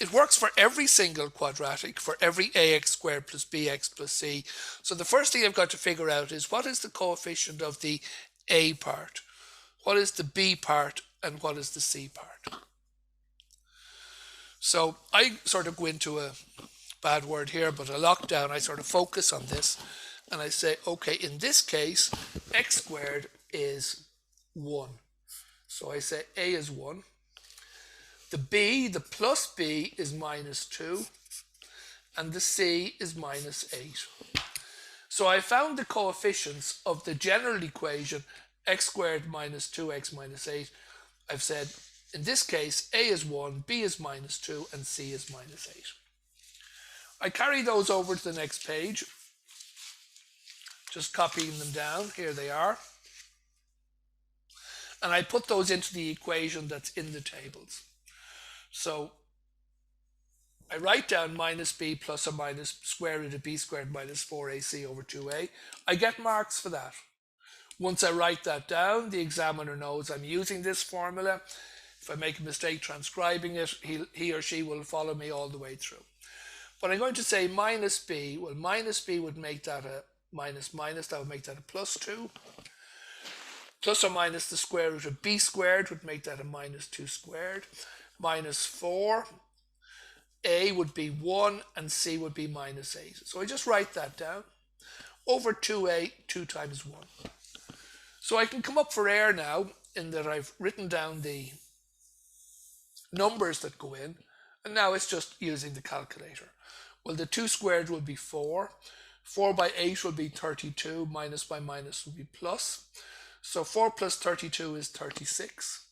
it works for every single quadratic, for every ax squared plus bx plus c. So the first thing I've got to figure out is what is the coefficient of the a part, what is the b part, and what is the c part. So I sort of go into a bad word here, but a lockdown. I sort of focus on this and I say, okay, in this case, x squared is 1. So I say a is 1. The b, the plus b, is minus 2. And the c is minus 8. So I found the coefficients of the general equation, x squared minus 2x minus 8. I've said, in this case, a is 1, b is minus 2, and c is minus 8. I carry those over to the next page, just copying them down. Here they are. And I put those into the equation that's in the tables. So I write down minus b plus or minus square root of b squared minus 4ac over 2a. I get marks for that. Once I write that down, the examiner knows I'm using this formula. If I make a mistake transcribing it, he or she will follow me all the way through. But I'm going to say minus b. Well, minus b would make that a minus minus. That would make that a plus 2. Plus or minus the square root of b squared would make that a minus 2 squared. Minus 4. A would be 1 and c would be minus 8. So I just write that down. Over 2a, 2 times 1. So I can come up for air now in that I've written down the numbers that go in, and now it's just using the calculator. Well, the 2 squared will be 4. 4 by 8 will be 32. Minus by minus will be plus. So 4 plus 32 is 36.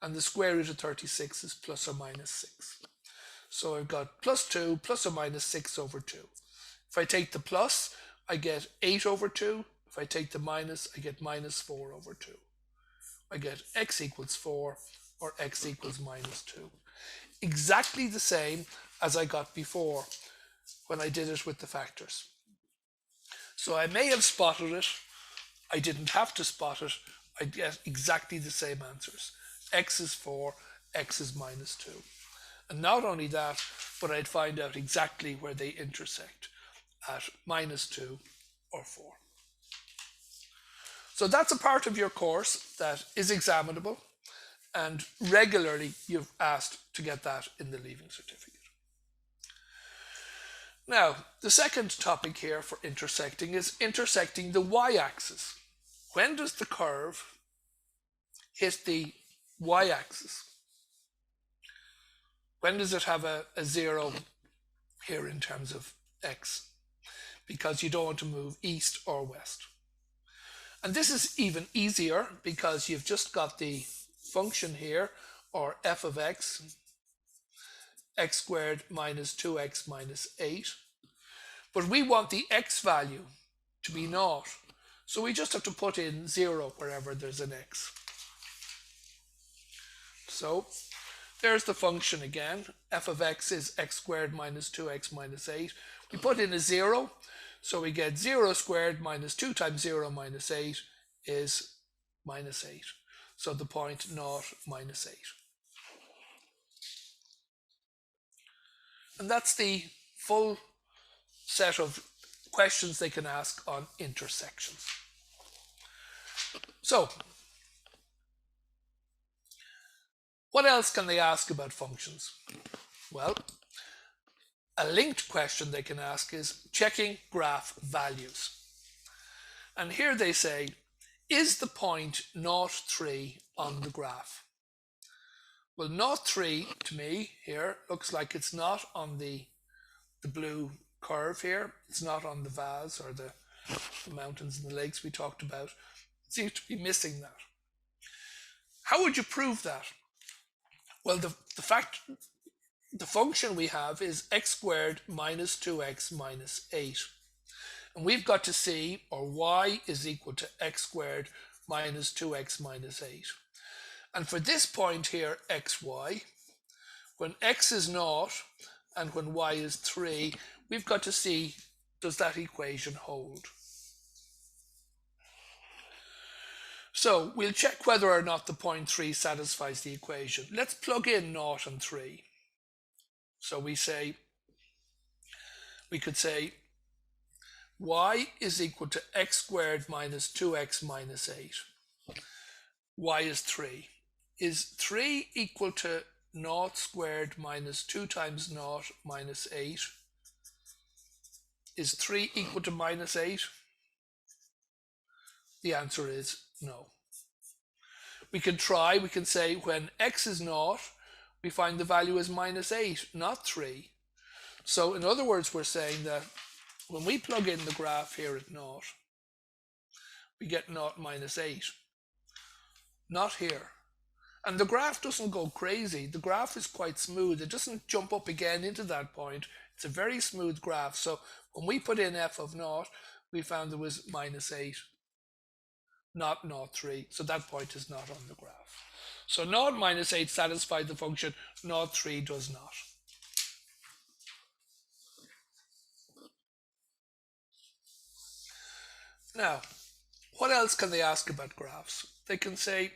And the square root of 36 is plus or minus 6. So I've got plus 2 plus or minus 6 over 2. If I take the plus, I get 8 over 2. If I take the minus, I get minus 4 over 2. I get x equals 4 or x equals minus 2. Exactly the same as I got before when I did it with the factors. So I may have spotted it. I didn't have to spot it. I get exactly the same answers. X is 4, x is minus 2. And not only that, but I'd find out exactly where they intersect at minus 2 or 4. So that's a part of your course that is examinable, and regularly you've asked to get that in the Leaving Certificate. Now, the second topic here for intersecting is intersecting the y-axis. When does the curve hit the y-axis? When does it have a 0 here in terms of x? Because you don't want to move east or west. And this is even easier because you've just got the function here, or f of x, x squared minus 2x minus 8. But we want the x value to be 0. So we just have to put in 0 wherever there's an x. So there's the function again. F of x is x squared minus 2x minus 8. We put in a 0, so we get 0 squared minus 2 times 0 minus 8 is minus 8. So the point 0, minus 8. And that's the full set of questions they can ask on intersections. So, what else can they ask about functions? Well, a linked question they can ask is checking graph values. And here they say, is the point 0, 3 on the graph? Well, 0, 3 to me here looks like it's not on the blue curve here. It's not on the vase or the mountains and the lakes we talked about. It seems to be missing that. How would you prove that? Well, the function we have is x squared minus 2x minus 8. And we've got to see, or y is equal to x squared minus 2x minus 8. And for this point here, xy, when x is 0 and when y is 3, we've got to see, does that equation hold? So we'll check whether or not the point 3 satisfies the equation. Let's plug in 0 and 3. So we could say y is equal to x squared minus 2x minus 8. Y is 3. Is 3 equal to 0 squared minus 2 times 0 minus 8? Is 3 equal to minus 8? The answer is no. We can try, we can say when x is 0, we find the value is minus 8, not 3. So in other words, we're saying that when we plug in the graph here at 0, we get 0 minus 8. Not here. And the graph doesn't go crazy. The graph is quite smooth. It doesn't jump up again into that point. It's a very smooth graph. So when we put in f of 0, we found there was minus 8, not 0, 3. So that point is not on the graph. So 0 minus 8 satisfied the function, 0, 3 does not. Now, what else can they ask about graphs? They can say,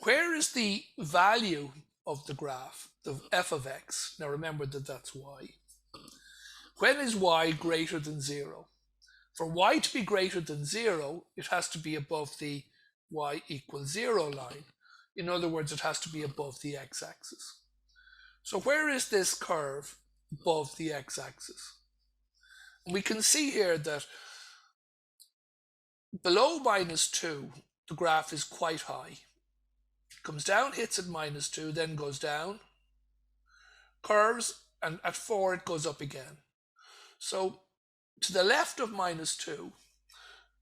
where is the value of the graph, the f of x? Now remember that that's y. When is y greater than 0? For y to be greater than 0, it has to be above the y equals 0 line. In other words, it has to be above the x-axis. So where is this curve above the x-axis? We can see here that below minus 2, the graph is quite high. It comes down, hits at minus 2, then goes down, curves, and at 4 it goes up again. So to the left of -2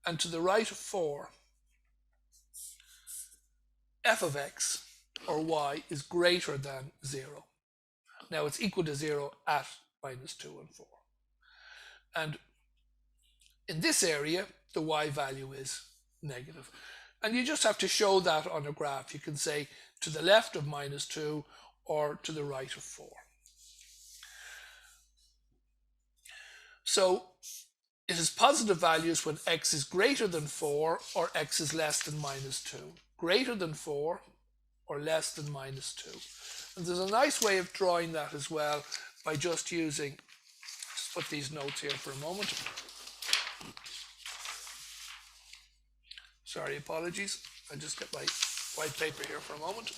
and to the right of 4, f of x, or y, is greater than 0. Now it's equal to 0 at -2 and 4. And in this area, the y value is negative. And you just have to show that on a graph. You can say to the left of -2 or to the right of 4. So it has positive values when x is greater than 4 or x is less than -2. Greater than 4 or less than -2. And there's a nice way of drawing that as well by just using, just put these notes here for a moment. Sorry, apologies. I'll just get my white paper here for a moment.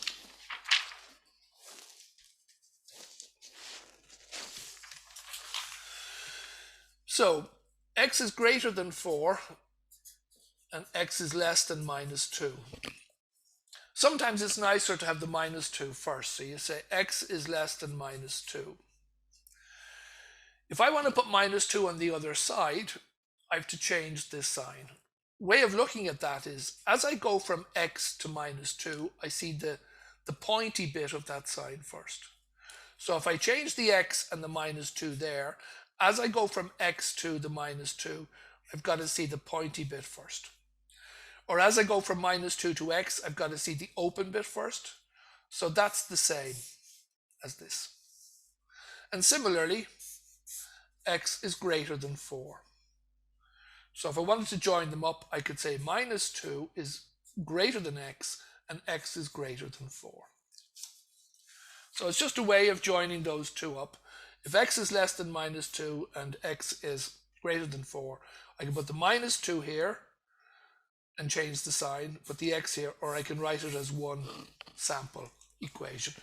So x is greater than 4 and x is less than -2. Sometimes it's nicer to have the -2 first. So you say x is less than -2. If I want to put -2 on the other side, I have to change this sign. Way of looking at that is, as I go from x to -2, I see the pointy bit of that sign first. So if I change the x and the -2 there, as I go from x to the -2, I've got to see the pointy bit first. Or as I go from -2 to x, I've got to see the open bit first. So that's the same as this. And similarly, x is greater than 4. So if I wanted to join them up, I could say -2 is greater than x and x is greater than 4. So it's just a way of joining those two up. If x is less than -2 and x is greater than 4, I can put the -2 here and change the sign, put the x here, or I can write it as one sample equation,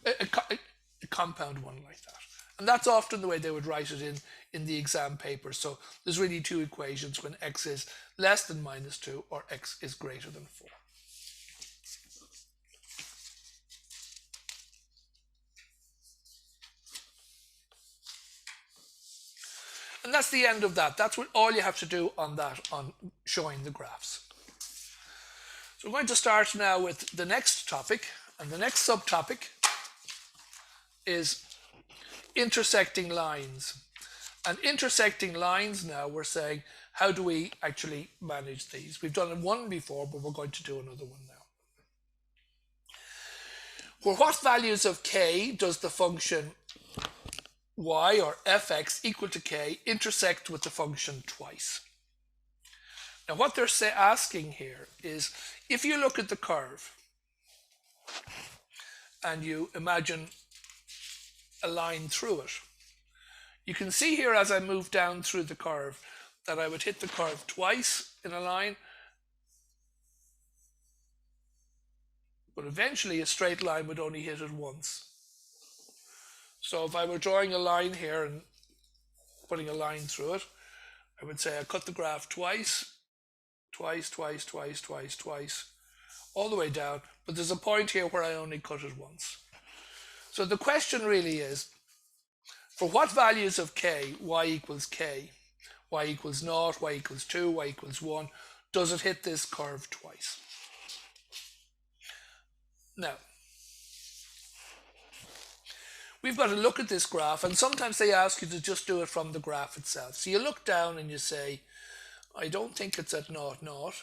a compound one like that. And that's often the way they would write it in the exam paper. So there's really two equations when x is less than -2 or x is greater than 4. And that's the end of that. That's all you have to do on that, on showing the graphs. So we're going to start now with the next topic, and the next subtopic is intersecting lines. And intersecting lines now, we're saying, how do we actually manage these? We've done one before, but we're going to do another one now. For what values of k does the function y, or fx, equal to k intersect with the function twice? Now what they're asking here is, if you look at the curve and you imagine a line through it, you can see here as I move down through the curve that I would hit the curve twice in a line, but eventually a straight line would only hit it once. So if I were drawing a line here and putting a line through it, I would say I cut the graph twice, twice, twice, twice, twice, twice, all the way down, but there's a point here where I only cut it once. So the question really is, for what values of k, y equals k, y equals 0, y equals 2, y equals 1, does it hit this curve twice? Now, we've got to look at this graph, and sometimes they ask you to just do it from the graph itself. So you look down and you say, I don't think it's at 0, 0,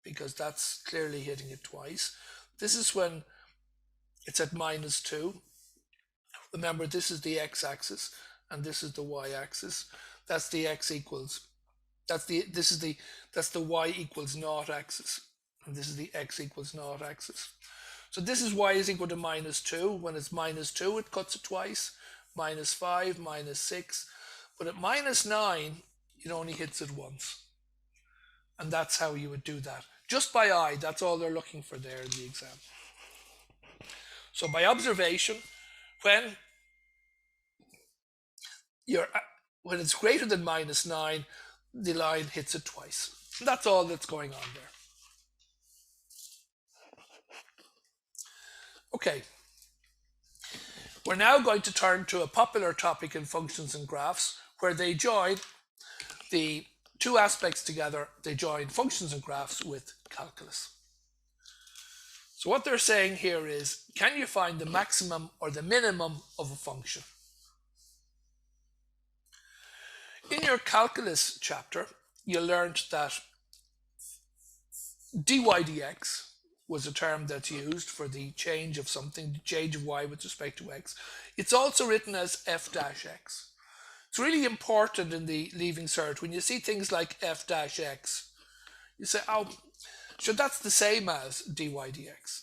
because that's clearly hitting it twice. This is when it's at -2. Remember, this is the x-axis and this is the y-axis. That's the x equals, that's the y equals 0 axis, and this is the x equals 0 axis. So this is y is equal to -2. When it's -2, it cuts it twice. -5, -6. But at -9, it only hits it once. And that's how you would do that. Just by eye, that's all they're looking for there in the exam. So by observation, when it's greater than -9, the line hits it twice. And that's all that's going on there. Okay. We're now going to turn to a popular topic in functions and graphs where they join the two aspects together. They join functions and graphs with calculus. So what they're saying here is, can you find the maximum or the minimum of a function? In your calculus chapter, you learned that dy dx was a term that's used for the change of something, the change of y with respect to x. It's also written as f dash x. It's really important in the leaving cert when you see things like f dash x, you say, oh, so that's the same as dy dx.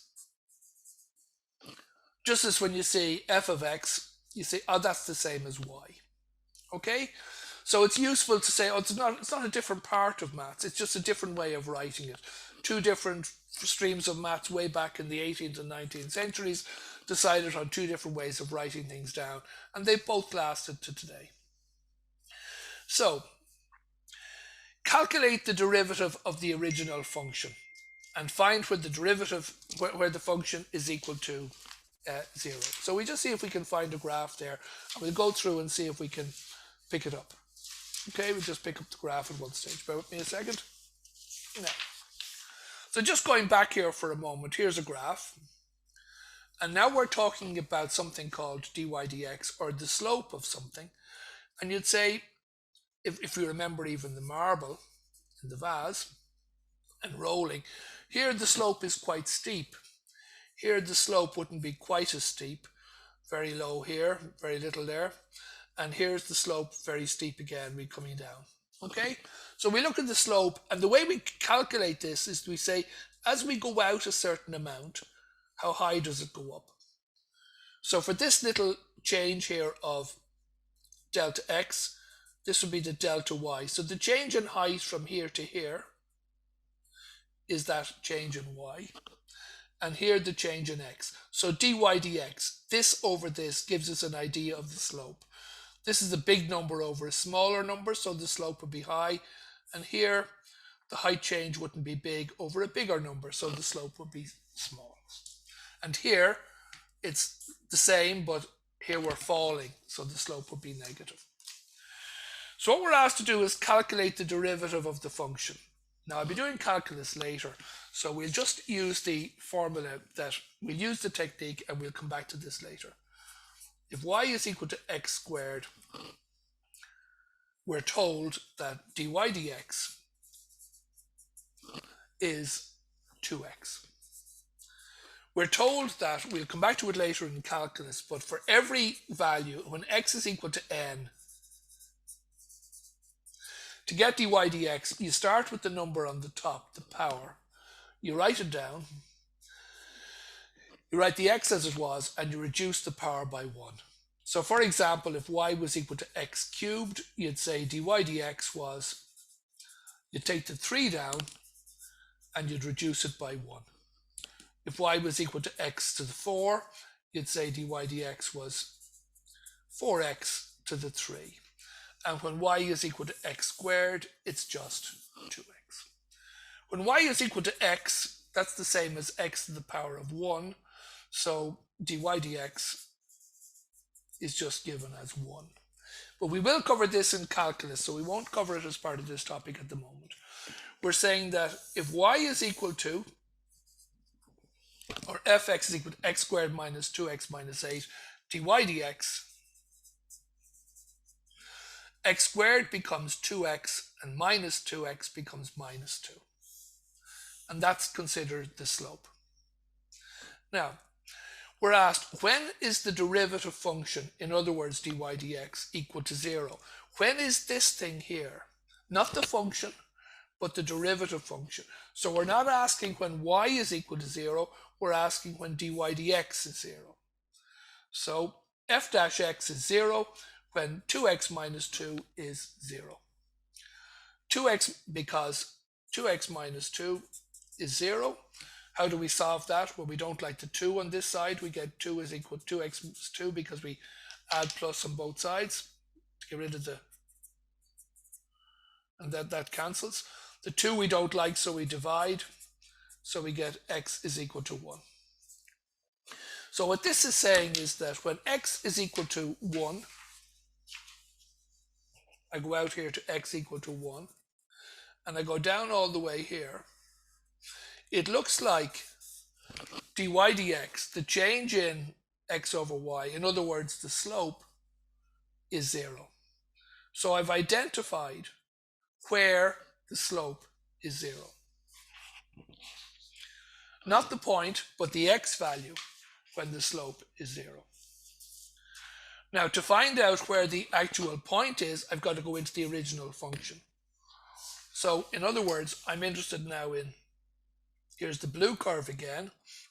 Just as when you see f of x, you say, oh, that's the same as y. Okay? So it's useful to say, oh, it's not a different part of maths, it's just a different way of writing it. Two different streams of maths way back in the 18th and 19th centuries decided on two different ways of writing things down, and they both lasted to today. So, calculate the derivative of the original function and find where the derivative, where the function is equal to 0. So we just see if we can find a graph there, and we'll go through and see if we can pick it up. Okay, we'll just pick up the graph at one stage. Bear with me a second. Now, so just going back here for a moment, here's a graph. And now we're talking about something called dy dx, or the slope of something. And you'd say, if you remember even the marble in the vase and rolling, here the slope is quite steep. Here the slope wouldn't be quite as steep, very low here, very little there. And here's the slope, very steep again, we're coming down. Okay, so we look at the slope, and the way we calculate this is we say, as we go out a certain amount, how high does it go up? So for this little change here of delta x, this would be the delta y. So the change in height from here to here is that change in y. And here the change in x. So dy dx, this over this gives us an idea of the slope. This is a big number over a smaller number, so the slope would be high. And here, the height change wouldn't be big over a bigger number, so the slope would be small. And here, it's the same, but here we're falling, so the slope would be negative. So what we're asked to do is calculate the derivative of the function. Now, I'll be doing calculus later, so we'll just use the formula that we'll use the technique, and we'll come back to this later. If y is equal to x squared, we're told that dy dx is 2x. We're told that, we'll come back to it later in calculus, but for every value, when x is equal to n, to get dy dx, you start with the number on the top, the power. You write it down. You write the x as it was, and you reduce the power by 1. So for example, if y was equal to x cubed, you'd say dy dx was, you'd take the 3 down, and you'd reduce it by 1. If y was equal to x to the 4, you'd say dy dx was 4x to the 3. And when y is equal to x squared, it's just 2x. When y is equal to x, that's the same as x to the power of 1. So dy dx is just given as 1. But we will cover this in calculus, so we won't cover it as part of this topic at the moment. We're saying that if y is equal to, or fx is equal to x squared minus 2x minus 8, dy dx, x squared becomes 2x, and minus 2x becomes minus 2. And that's considered the slope. Now, we're asked, when is the derivative function, in other words dy dx, equal to 0? When is this thing here? Not the function, but the derivative function. So we're not asking when y is equal to 0, we're asking when dy dx is 0. So f dash x is 0 when 2x minus 2 is 0. 2x, because 2x minus 2 is 0. How do we solve that? Well, we don't like the 2 on this side. We get 2 is equal to 2x minus 2 because we add plus on both sides to get rid of the, and that cancels. The 2 we don't like, so we divide. So we get x is equal to 1. So what this is saying is that when x is equal to 1, I go out here to x equal to 1, and I go down all the way here, it looks like dy dx, the change in x over y, in other words, the slope, is 0. So I've identified where the slope is 0. Not the point, but the x value when the slope is 0. Now, to find out where the actual point is, I've got to go into the original function. So, in other words, I'm interested now in, here's the blue curve again,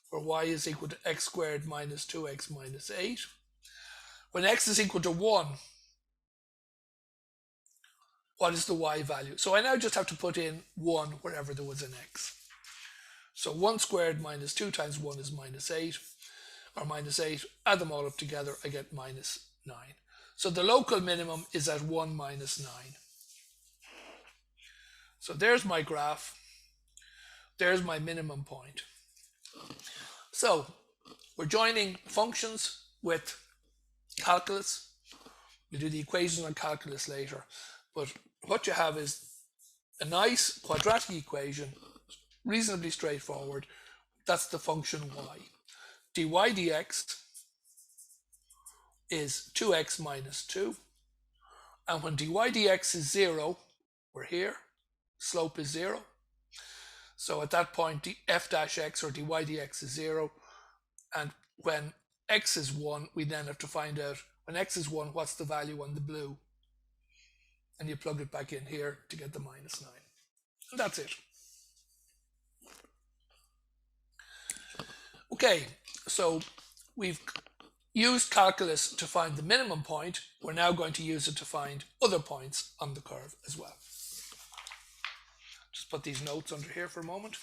where y is equal to x squared minus 2x minus 8. When x is equal to 1, what is the y value? So I now just have to put in 1 wherever there was an x. So 1 squared minus 2 times 1 is minus 8, or minus 8. Add them all up together, I get minus 9. So the local minimum is at 1 minus 9. So there's my graph. There's my minimum point. So we're joining functions with calculus. We'll do the equations on calculus later. But what you have is a nice quadratic equation, reasonably straightforward. That's the function y. dy dx is 2x minus 2. And when dy dx is 0, we're here, slope is 0. So at that point, the f dash x or dy dx is 0. And when x is 1, we then have to find out, when x is 1, what's the value on the blue? And you plug it back in here to get the minus 9. And that's it. Okay, so we've used calculus to find the minimum point. We're now going to use it to find other points on the curve as well. Just put these notes under here for a moment.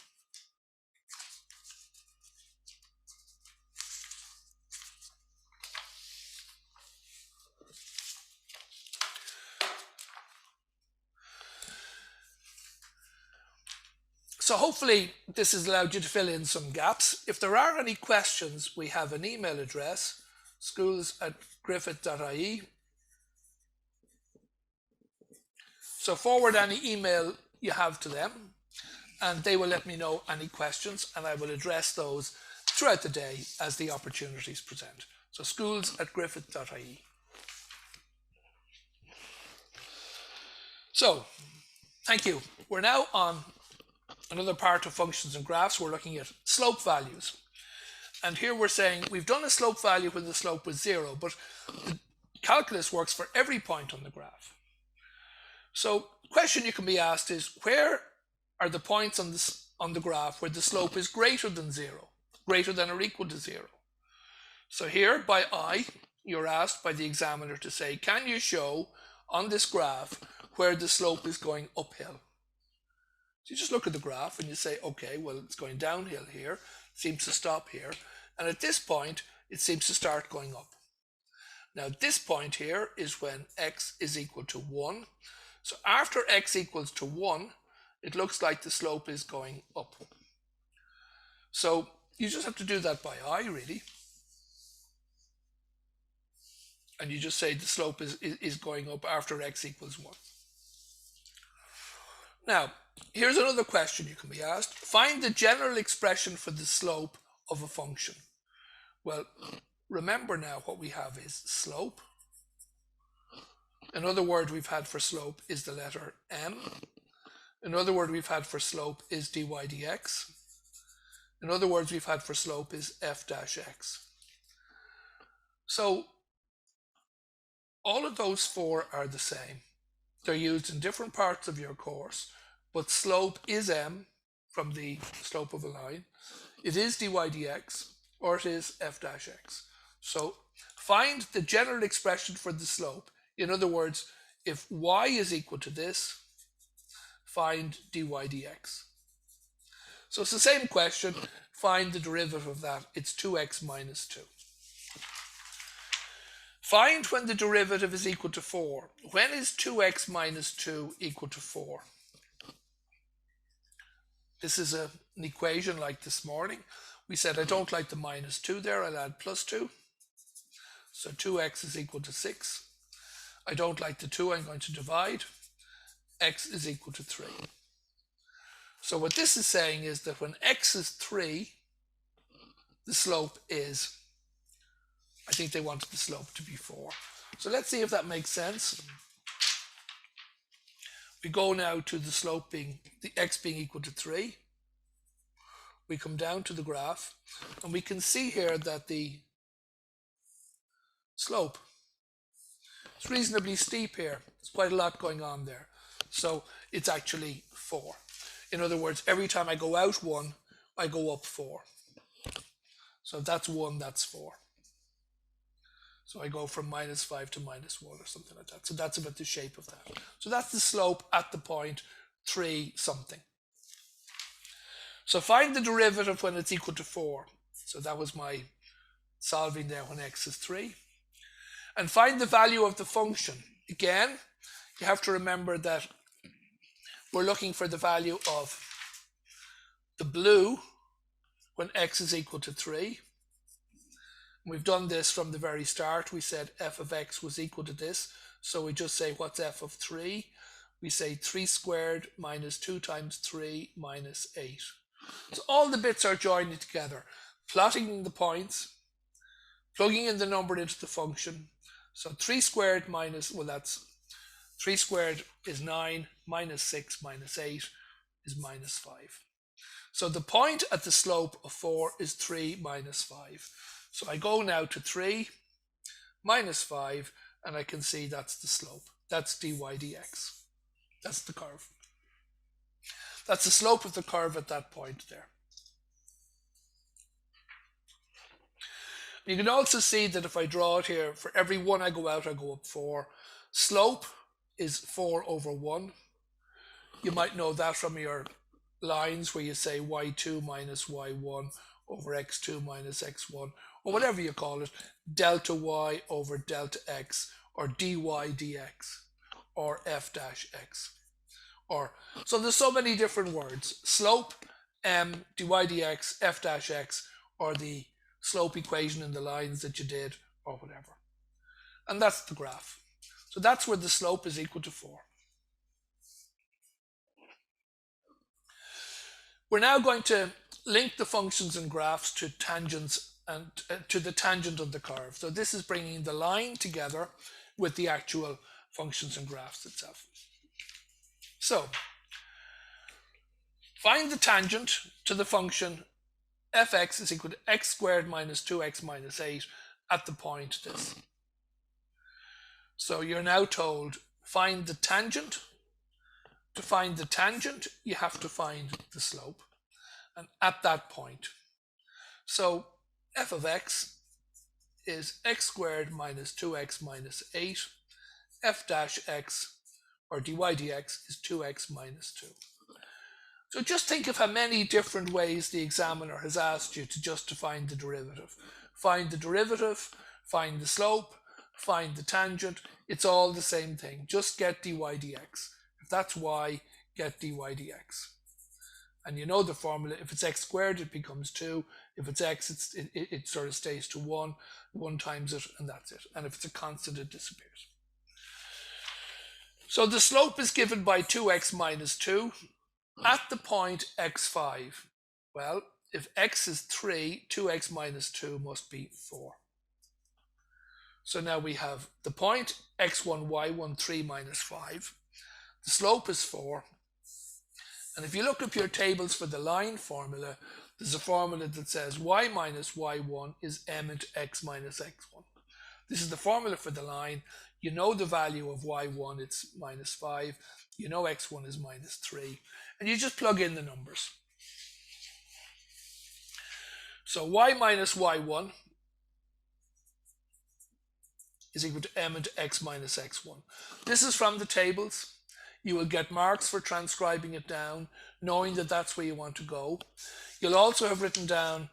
So hopefully this has allowed you to fill in some gaps. If there are any questions, we have an email address, schools@griffith.ie. So forward any email you have to them, and they will let me know any questions, and I will address those throughout the day as the opportunities present. So schools@griffith.ie. So, thank you. We're now on another part of functions and graphs. We're looking at slope values. And here we're saying we've done a slope value when the slope was 0, but the calculus works for every point on the graph. So the question you can be asked is, where are the points on the graph where the slope is greater than 0, greater than or equal to 0? So here by I, you're asked by the examiner to say, can you show on this graph where the slope is going uphill? So you just look at the graph and you say, okay, well, it's going downhill here, seems to stop here, and at this point it seems to start going up. Now this point here is when x is equal to 1. So after x equals to 1, it looks like the slope is going up. So you just have to do that by eye, really. And you just say the slope is going up after x equals 1. Now, here's another question you can be asked. Find the general expression for the slope of a function. Well, remember now what we have is slope. Another word we've had for slope is the letter m. Another word we've had for slope is dy dx. Another word we've had for slope is f dash x. So all of those four are the same. They're used in different parts of your course, but slope is m from the slope of a line. It is dy dx, or it is f dash x. So find the general expression for the slope. In other words, if y is equal to this, find dy dx. So it's the same question. Find the derivative of that. It's 2x minus 2. Find when the derivative is equal to 4. When is 2x minus 2 equal to 4? This is an equation like this morning. We said I don't like the minus 2 there, I'll add plus 2. So 2x is equal to 6. I don't like the 2, I'm going to divide. X is equal to 3. So what this is saying is that when x is 3, the slope is, I think they wanted the slope to be 4. So let's see if that makes sense. We go now to the slope being, the x being equal to 3. We come down to the graph, and we can see here that the slope is reasonably steep here. There's quite a lot going on there. So it's actually 4. In other words, every time I go out 1, I go up 4. So if that's 1, that's 4. So I go from minus 5 to minus 1 or something like that. So that's about the shape of that. So that's the slope at the point 3 something. So find the derivative when it's equal to 4. So that was my solving there when x is 3. And find the value of the function. Again, you have to remember that we're looking for the value of the blue when x is equal to 3. We've done this from the very start. We said f of x was equal to this. So we just say, what's f of 3? We say 3 squared minus 2 times 3 minus 8. So all the bits are joining together. Plotting the points, plugging in the number into the function. So 3 squared minus, well, that's 3 squared is 9, minus 6 minus 8 is minus 5. So the point at the slope of 4 is 3 minus 5. So I go now to 3 minus 5, and I can see that's the slope. That's dy dx. That's the curve. That's the slope of the curve at that point there. You can also see that if I draw it here, for every 1 I go out, I go up 4. Slope is 4 over 1. You might know that from your lines where you say y2 minus y1 over x2 minus x1, or whatever you call it, delta y over delta x, or dy dx, or f dash x. So there's so many different words. Slope, m, dy dx, f dash x, or the slope equation in the lines that you did, or whatever. And that's the graph. So that's where the slope is equal to 4. We're now going to link the functions and graphs to tangents and to the tangent of the curve. So this is bringing the line together with the actual functions and graphs itself. So find the tangent to the function fx is equal to x squared minus 2x minus 8 at the point this. So you're now told find the tangent. To find the tangent, you have to find the slope, and at that point. So f of x is x squared minus 2x minus 8. F dash x, or dy dx, is 2x minus 2. So just think of how many different ways the examiner has asked you to just to find the derivative. Find the derivative, find the slope, find the tangent. It's all the same thing. Just get dy dx. If that's y, get dy dx. And you know the formula. If it's x squared, it becomes 2. If it's x, it sort of stays to 1. 1 times it, and that's it. And if it's a constant, it disappears. So the slope is given by 2x minus 2 at the point x5. Well, if x is 3, 2x minus 2 must be 4. So now we have the point x1, y1, 3 minus 5. The slope is 4. And if you look up your tables for the line formula, there's a formula that says y minus y1 is m into x minus x1. This is the formula for the line. You know the value of y1, it's minus 5. You know x1 is minus 3. And you just plug in the numbers. So y minus y1 is equal to m into x minus x1. This is from the tables. You will get marks for transcribing it down, knowing that that's where you want to go. You'll also have written down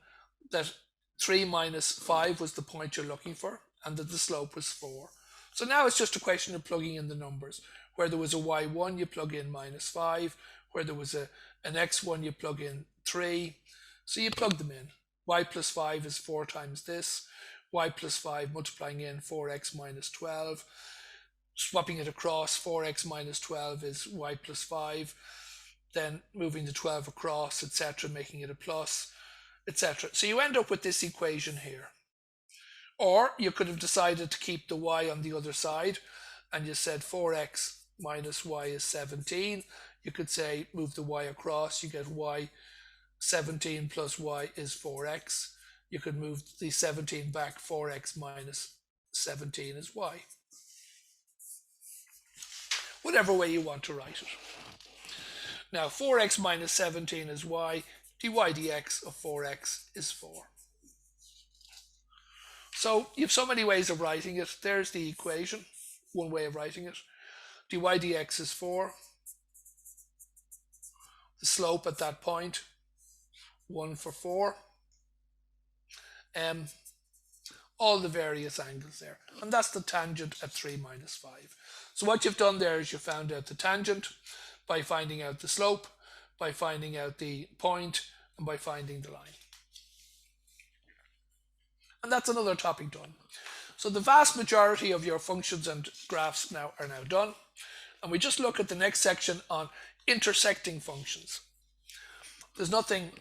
that 3 minus 5 was the point you're looking for, and that the slope was 4. So now it's just a question of plugging in the numbers. Where there was a y1, you plug in minus 5. Where there was an x1, you plug in 3. So you plug them in. y plus 5 is 4 times this, y plus 5 multiplying in 4x minus 12, swapping it across, 4x minus 12 is y plus 5, then moving the 12 across, etc., making it a plus, etc. So you end up with this equation here. Or you could have decided to keep the y on the other side, and you said 4x minus y is 17. You could say move the y across, you get y 17 plus y is 4x. You could move the 17 back, 4x minus 17 is y. Whatever way you want to write it. Now 4x minus 17 is y, dy dx of 4x is 4. So you have so many ways of writing it. There's the equation, one way of writing it. Dy dx is 4. The slope at that point, 1 for 4. All the various angles there. And that's the tangent at 3 minus 5. So what you've done there is you found out the tangent by finding out the slope, by finding out the point, and by finding the line. And that's another topic done. So the vast majority of your functions and graphs are now done. And we just look at the next section on intersecting functions. There's nothing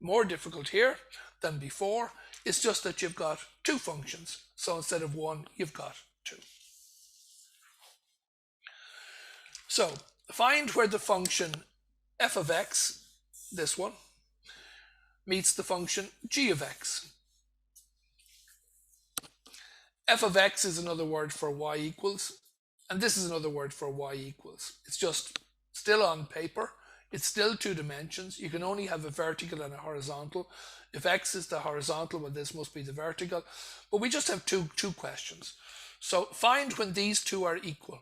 more difficult here than before. It's just that you've got two functions. So instead of one, you've got two. So find where the function f of x, this one, meets the function g of x. F of x is another word for y equals, and this is another word for y equals. It's just still on paper. It's still two dimensions. You can only have a vertical and a horizontal. If x is the horizontal, well, this must be the vertical. But we just have two questions. So find when these two are equal.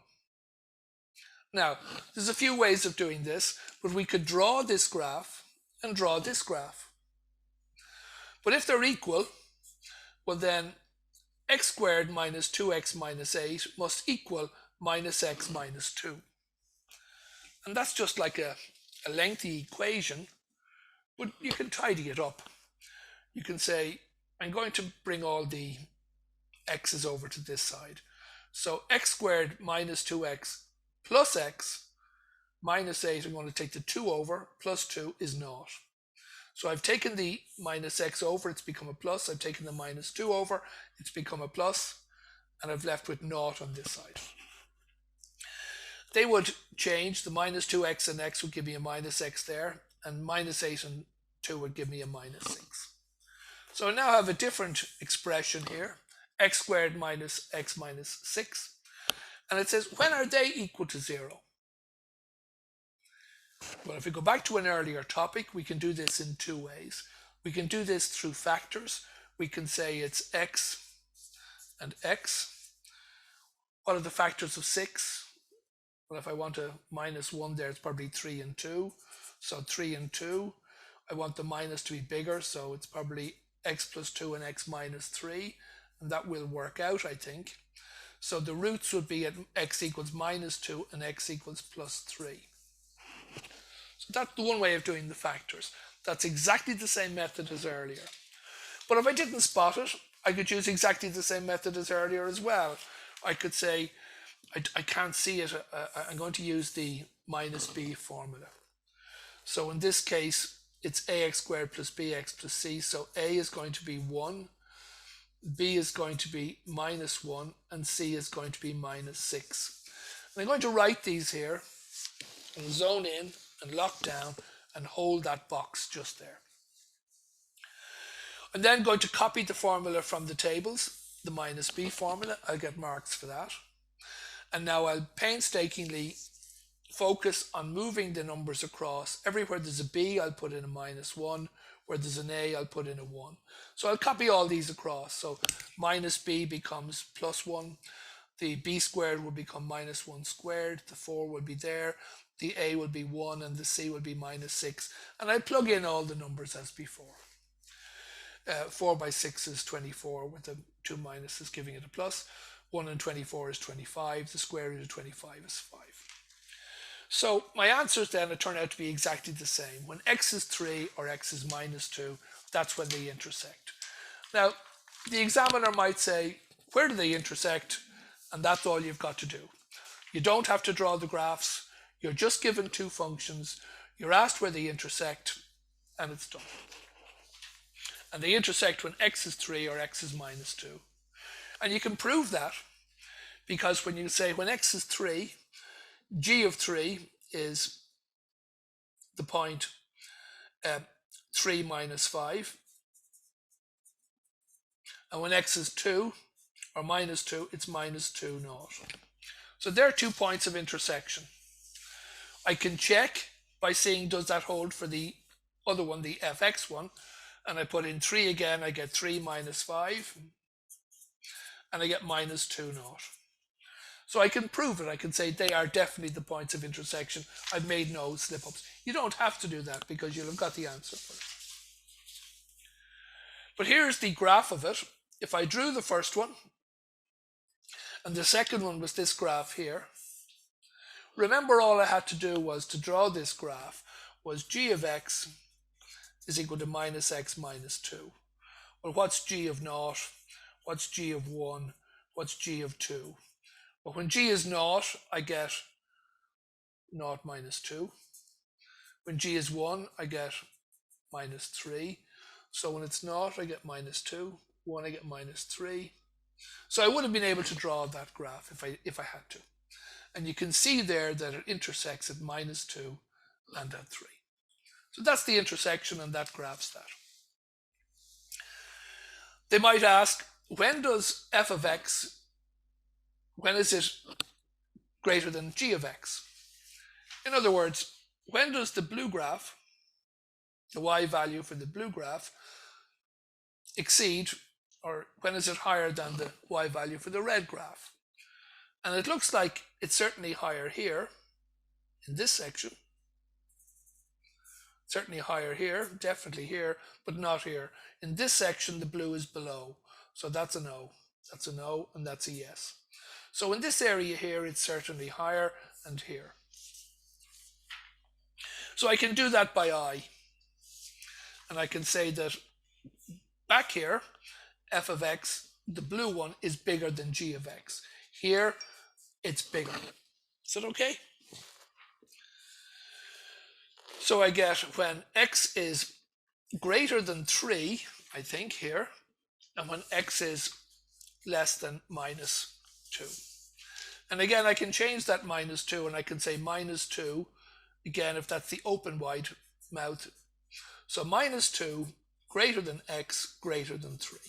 Now, there's a few ways of doing this, but we could draw this graph and draw this graph. But if they're equal, well then x squared minus 2x minus 8 must equal minus x minus 2. And that's just like a lengthy equation, but you can tidy it up. You can say, I'm going to bring all the x's over to this side. So x squared minus 2x plus x minus 8, I'm going to take the 2 over, plus 2 is 0. So I've taken the minus x over, it's become a plus. I've taken the minus 2 over, it's become a plus. And I've left with 0 on this side. They would change. The minus 2x and x would give me a minus x there, and minus 8 and 2 would give me a minus 6. So I now have a different expression here, x squared minus x minus 6. And it says, when are they equal to 0? Well, if we go back to an earlier topic, we can do this in two ways. We can do this through factors. We can say it's x and x. What are the factors of 6? Well, if I want a minus 1 there, it's probably 3 and 2. So 3 and 2. I want the minus to be bigger, so it's probably x plus 2 and x minus 3. And that will work out, I think. So the roots would be at x equals minus 2 and x equals plus 3. So that's the one way of doing the factors. That's exactly the same method as earlier. But if I didn't spot it, I could use exactly the same method as earlier as well. I could say, I can't see it, I'm going to use the minus b formula. So in this case, it's ax squared plus bx plus c. So a is going to be 1, b is going to be minus 1, and c is going to be minus 6. And I'm going to write these here and zone in and lock down and hold that box just there. I'm then going to copy the formula from the tables, the minus b formula. I'll get marks for that. And now I'll painstakingly focus on moving the numbers across. Everywhere there's a b, I'll put in a minus 1. Where there's an a, I'll put in a 1. So I'll copy all these across. So minus b becomes plus 1. The b squared will become minus 1 squared. The 4 will be there. The a will be 1 and the c will be minus 6. And I plug in all the numbers as before. 4 by 6 is 24 with the 2 minuses giving it a plus. 1 and 24 is 25. The square root of 25 is 5. So my answers then turn out to be exactly the same. When x is 3 or x is minus 2, that's when they intersect. Now, the examiner might say, where do they intersect? And that's all you've got to do. You don't have to draw the graphs. You're just given two functions. You're asked where they intersect, and it's done. And they intersect when x is 3 or x is minus 2. And you can prove that because when you say when x is 3, g of 3 is the point 3 minus 5. And when x is 2 or minus 2, it's minus 2 naught. So there are 2 points of intersection. I can check by seeing does that hold for the other one, the fx one, and I put in 3 again, I get 3 minus 5, and I get minus 2 naught. So I can prove it. I can say they are definitely the points of intersection. I've made no slip-ups. You don't have to do that because you'll have got the answer for it. But here's the graph of it. If I drew the first one, and the second one was this graph here, remember all I had to do was to draw this graph was g of x is equal to minus x minus 2. Well, what's g of naught? What's g of 1? What's g of 2? Well, when g is naught, I get naught minus 2. When g is 1, I get minus 3. So when it's naught, I get minus 2. 1, I get minus 3. So I would have been able to draw that graph if I had to. And you can see there that it intersects at minus 2 and at 3. So that's the intersection, and that graphs that. They might ask, when does f of x, when is it greater than g of x? In other words, when does the blue graph, the y value for the blue graph, exceed, or when is it higher than the y value for the red graph? And it looks like it's certainly higher here in this section. Certainly higher here, definitely here, but not here. In this section, the blue is below. So that's a no. That's a no, and that's a yes. So in this area here, it's certainly higher, and here. So I can do that by eye. And I can say that back here, f of x, the blue one, is bigger than g of x. Here, it's bigger. Is that okay? So I get when x is greater than 3, I think here, and when x is less than minus 2. And again, I can change that minus 2, and I can say minus 2, again, if that's the open wide mouth. So minus 2 greater than x greater than 3.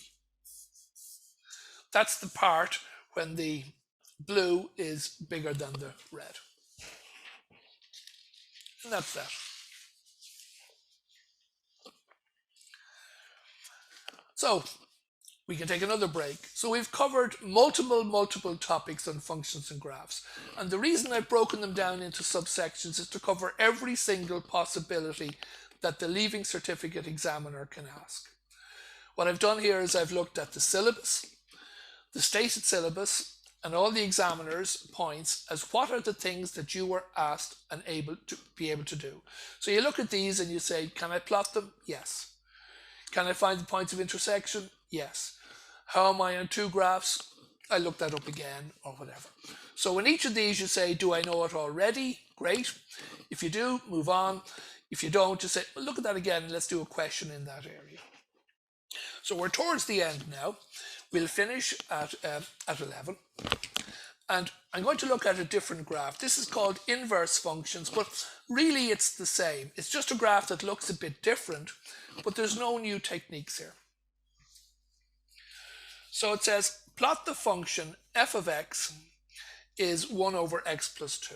That's the part when the blue is bigger than the red. And that's that. So we can take another break. So we've covered multiple topics on functions and graphs. And the reason I've broken them down into subsections is to cover every single possibility that the Leaving Certificate examiner can ask. What I've done here is I've looked at the syllabus, the stated syllabus, and all the examiner's points as what are the things that you were asked and able to do. So you look at these and you say, can I plot them? Yes. Can I find the points of intersection? Yes. How am I on 2 graphs? I look that up again or whatever. So in each of these you say, do I know it already? Great. If you do, move on. If you don't, just say, well, look at that again and let's do a question in that area. So we're towards the end now. We'll finish at 11. And I'm going to look at a different graph. This is called inverse functions, but really it's the same. It's just a graph that looks a bit different, but there's no new techniques here. So it says, plot the function f of x is 1 over x plus 2.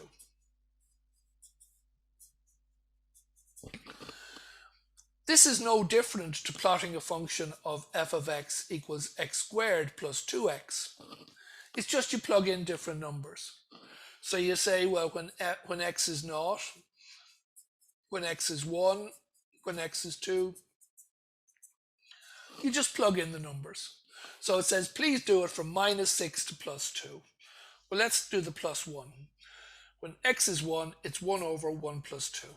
This is no different to plotting a function of f of x equals x squared plus 2x. It's just you plug in different numbers. So you say, well, when x is 0, when x is 1, when x is 2, you just plug in the numbers. So it says, please do it from minus 6 to plus 2. Well, let's do the plus 1. When x is 1, it's 1 over 1 plus 2.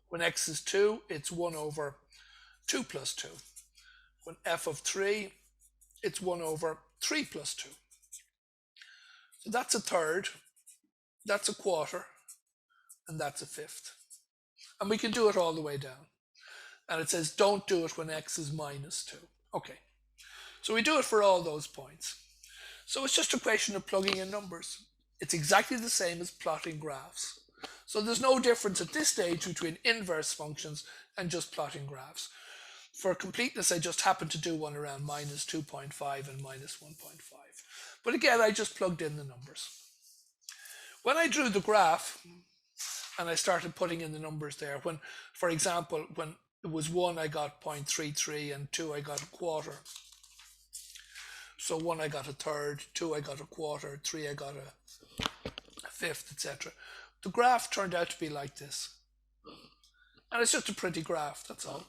When x is 2, it's 1 over 2 plus 2. When f of 3, it's 1 over 3 plus 2. So that's a third, that's a quarter, and that's a fifth. And we can do it all the way down. And it says don't do it when x is minus 2. Okay, so we do it for all those points. So it's just a question of plugging in numbers. It's exactly the same as plotting graphs. So there's no difference at this stage between inverse functions and just plotting graphs. For completeness, I just happened to do one around minus 2.5 and minus 1.5. But again, I just plugged in the numbers. When I drew the graph and I started putting in the numbers there, when, for example, when it was 1, I got 0.33, and 2, I got a quarter. So 1, I got a third, 2, I got a quarter, 3, I got a fifth, etc. The graph turned out to be like this. And it's just a pretty graph, that's all.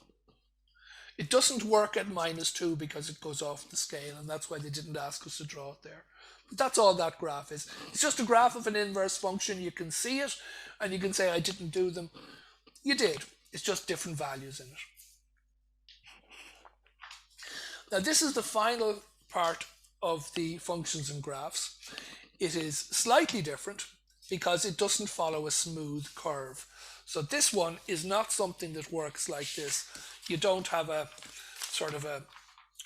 It doesn't work at minus 2 because it goes off the scale, and that's why they didn't ask us to draw it there. But that's all that graph is. It's just a graph of an inverse function. You can see it, and you can say, I didn't do them. You did. It's just different values in it. Now, this is the final part of the functions and graphs. It is slightly different because it doesn't follow a smooth curve. So this one is not something that works like this. You don't have a sort of a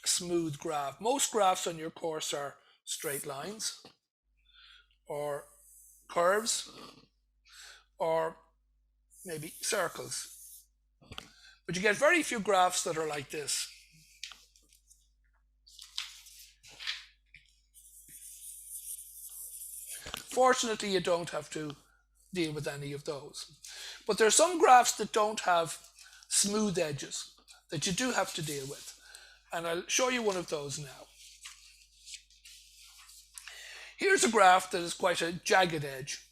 smooth graph. Most graphs on your course are straight lines or curves or maybe circles. But you get very few graphs that are like this. Fortunately, you don't have to deal with any of those. But there are some graphs that don't have smooth edges that you do have to deal with. And I'll show you one of those now. Here's a graph that is quite a jagged edge.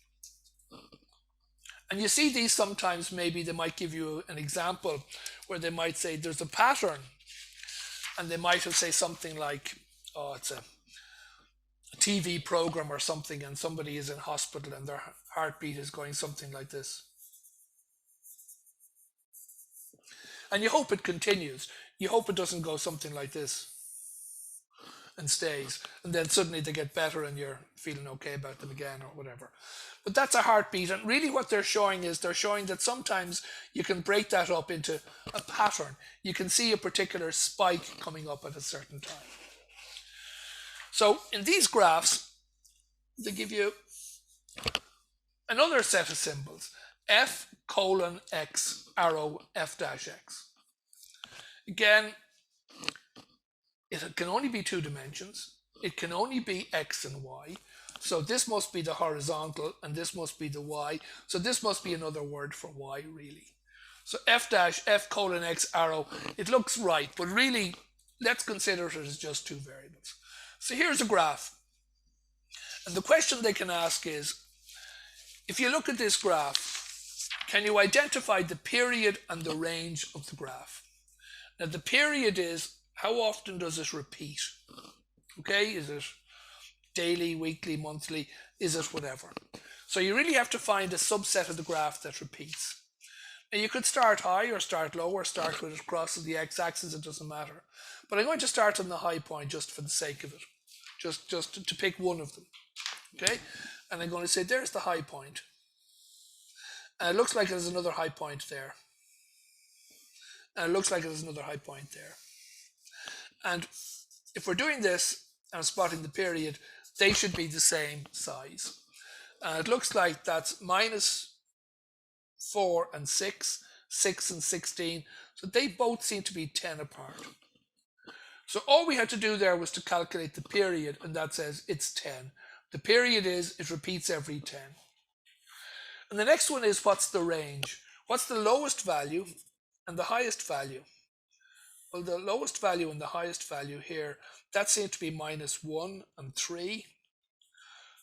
And you see these sometimes, maybe they might give you an example where they might say there's a pattern. And they might have say something like, oh, it's a TV program or something, and somebody is in hospital and their heartbeat is going something like this. And you hope it continues. You hope it doesn't go something like this and stays. And then suddenly they get better and you're feeling okay about them again or whatever. But that's a heartbeat. And really what they're showing is they're showing that sometimes you can break that up into a pattern. You can see a particular spike coming up at a certain time. So in these graphs, they give you another set of symbols. F colon x arrow f dash x. Again, it can only be 2 dimensions. It can only be x and y. So this must be the horizontal and this must be the y. So this must be another word for y, really. So f dash f colon x arrow, it looks right, but really let's consider it as just 2 variables. So here's a graph. And the question they can ask is, if you look at this graph, can you identify the period and the range of the graph? Now the period is, how often does it repeat? Okay, is it daily, weekly, monthly? Is it whatever? So you really have to find a subset of the graph that repeats. Now you could start high or start low or start with it crosses the x-axis, it doesn't matter. But I'm going to start on the high point just for the sake of it, just to pick one of them. Okay, and I'm going to say there's the high point. And it looks like there's another high point there. And it looks like there's another high point there. And if we're doing this and spotting the period, they should be the same size. And it looks like that's minus 4 and 6, 6 and 16. So they both seem to be 10 apart. So all we had to do there was to calculate the period, and that says it's 10. The period is, it repeats every 10. And the next one is, what's the range? What's the lowest value and the highest value? Well, the lowest value and the highest value here, that seems to be minus 1 and 3.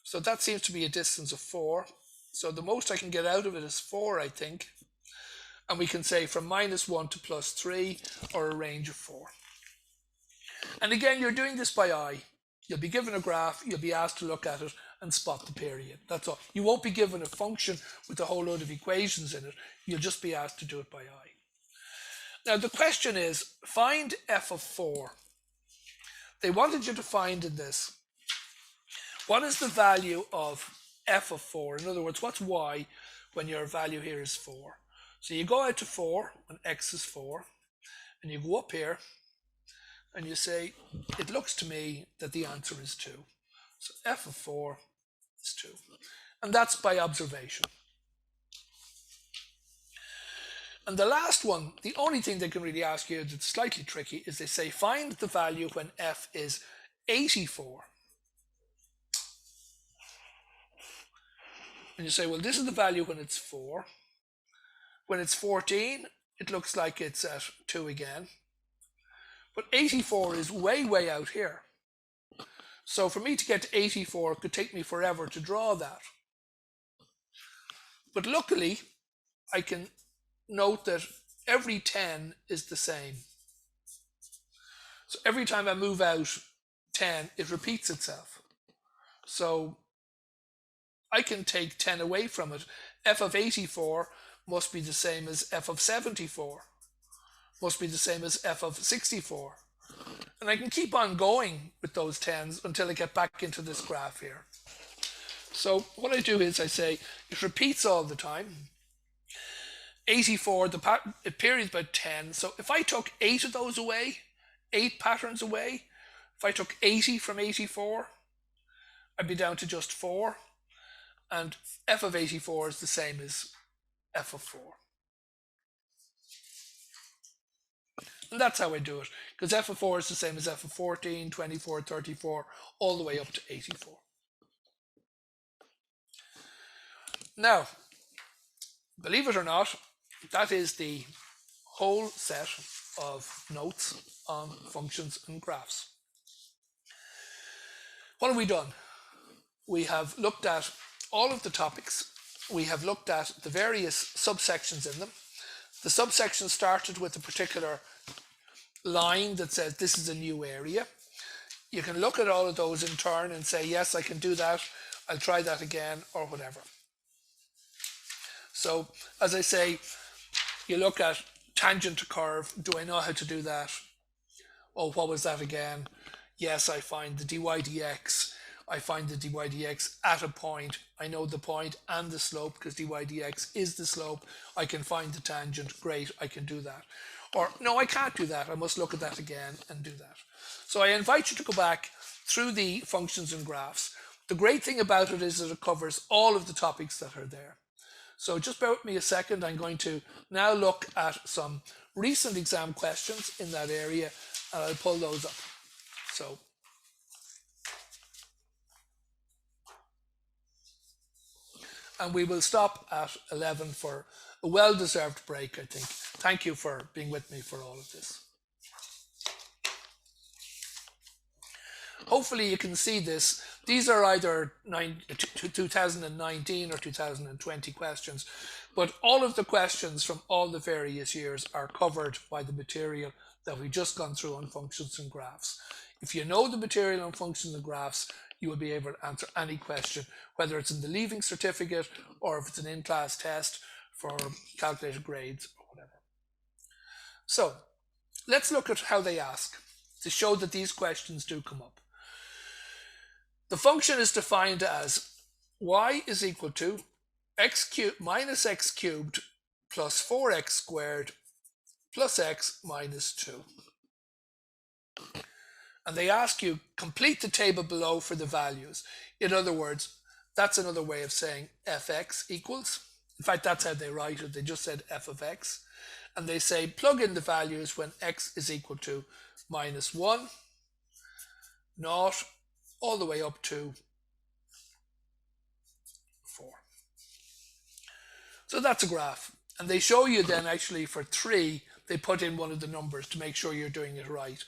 So that seems to be a distance of 4. So the most I can get out of it is 4, I think. And we can say from minus 1 to plus 3, or a range of 4. And again, you're doing this by eye. You'll be given a graph, you'll be asked to look at it and spot the period. That's all. You won't be given a function with a whole load of equations in it. You'll just be asked to do it by eye. Now the question is, find f of 4. They wanted you to find in this, what is the value of f of 4? In other words, what's y when your value here is 4? So you go out to 4 when x is 4, and you go up here, and you say, it looks to me that the answer is 2. So f of 4 is 2. And that's by observation. And the last one, the only thing they can really ask you that's slightly tricky is they say, find the value when f is 84. And you say, well, this is the value when it's 4. When it's 14, it looks like it's at 2 again. But 84 is way, way out here. So for me to get to 84, it could take me forever to draw that. But luckily, I can note that every 10 is the same. So every time I move out 10, it repeats itself. So I can take 10 away from it. F of 84 must be the same as f of 74. Must be the same as f of 64. And I can keep on going with those 10s until I get back into this graph here. So what I do is I say it repeats all the time. 84, it periods by 10. So if I took 8 of those away, 8 patterns away, if I took 80 from 84, I'd be down to just 4. And f of 84 is the same as f of 4. And that's how I do it, because f of 4 is the same as f of 14, 24, 34, all the way up to 84. Now, believe it or not, that is the whole set of notes on functions and graphs. What have we done? We have looked at all of the topics. We have looked at the various subsections in them. The subsection started with a particular line that says this is a new area. You can look at all of those in turn and say, yes, I can do that. I'll try that again, or whatever. So, as I say, you look at tangent to curve. Do I know how to do that? Oh, what was that again? Yes, I find the dy dx. I find the dy dx at a point. I know the point and the slope because dy dx is the slope. I can find the tangent. Great, I can do that. Or, no, I can't do that. I must look at that again and do that. So I invite you to go back through the functions and graphs. The great thing about it is that it covers all of the topics that are there. So just bear with me a second. I'm going to now look at some recent exam questions in that area, and I'll pull those up. So, and we will stop at 11 for a well-deserved break, I think. Thank you for being with me for all of this. Hopefully you can see this. These are either 2019 or 2020 questions, but all of the questions from all the various years are covered by the material that we've just gone through on functions and graphs. If you know the material on functions and graphs, you will be able to answer any question, whether it's in the leaving certificate or if it's an in-class test for calculated grades or whatever. So let's look at how they ask to show that these questions do come up. The function is defined as y is equal to x cubed minus x cubed plus 4x squared plus x minus 2. And they ask you, complete the table below for the values. In other words, that's another way of saying fx equals. In fact, that's how they write it. They just said f of x. And they say, plug in the values when x is equal to minus 1, 0, all the way up to 4. So that's a graph. And they show you then actually for 3, they put in one of the numbers to make sure you're doing it right,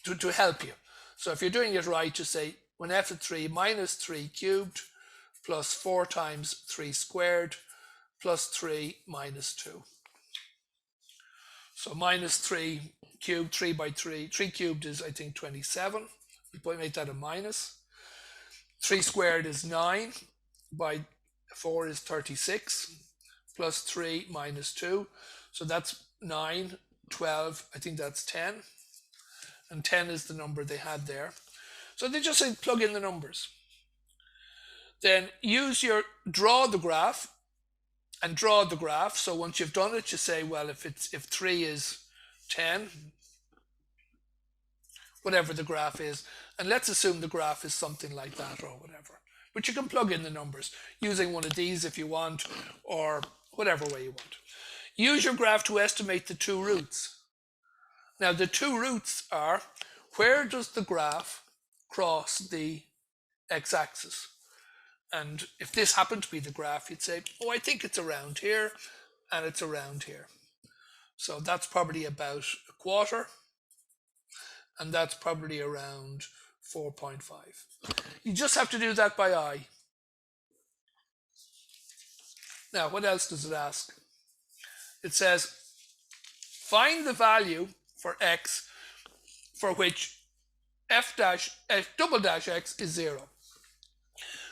to help you. So if you're doing it right, just say when f of 3 minus 3 cubed plus 4 times 3 squared plus 3 minus 2. So minus 3 cubed, 3 by 3. 3 cubed is, I think, 27. We make that a minus. 3 squared is 9. By 4 is 36. Plus 3 minus 2. So that's 9 12, I think that's 10. And 10 is the number they had there. So they just say plug in the numbers. Then draw the graph and draw the graph. So once you've done it, you say, well, if 3 is 10, whatever the graph is, and let's assume the graph is something like that or whatever. But you can plug in the numbers using one of these if you want, or whatever way you want. Use your graph to estimate the two roots. Now the two roots are, where does the graph cross the x-axis? And if this happened to be the graph, you'd say, oh, I think it's around here, and it's around here. So that's probably about a quarter, and that's probably around 4.5. You just have to do that by eye. Now, what else does it ask? It says, find the value for x for which f double dash x is 0.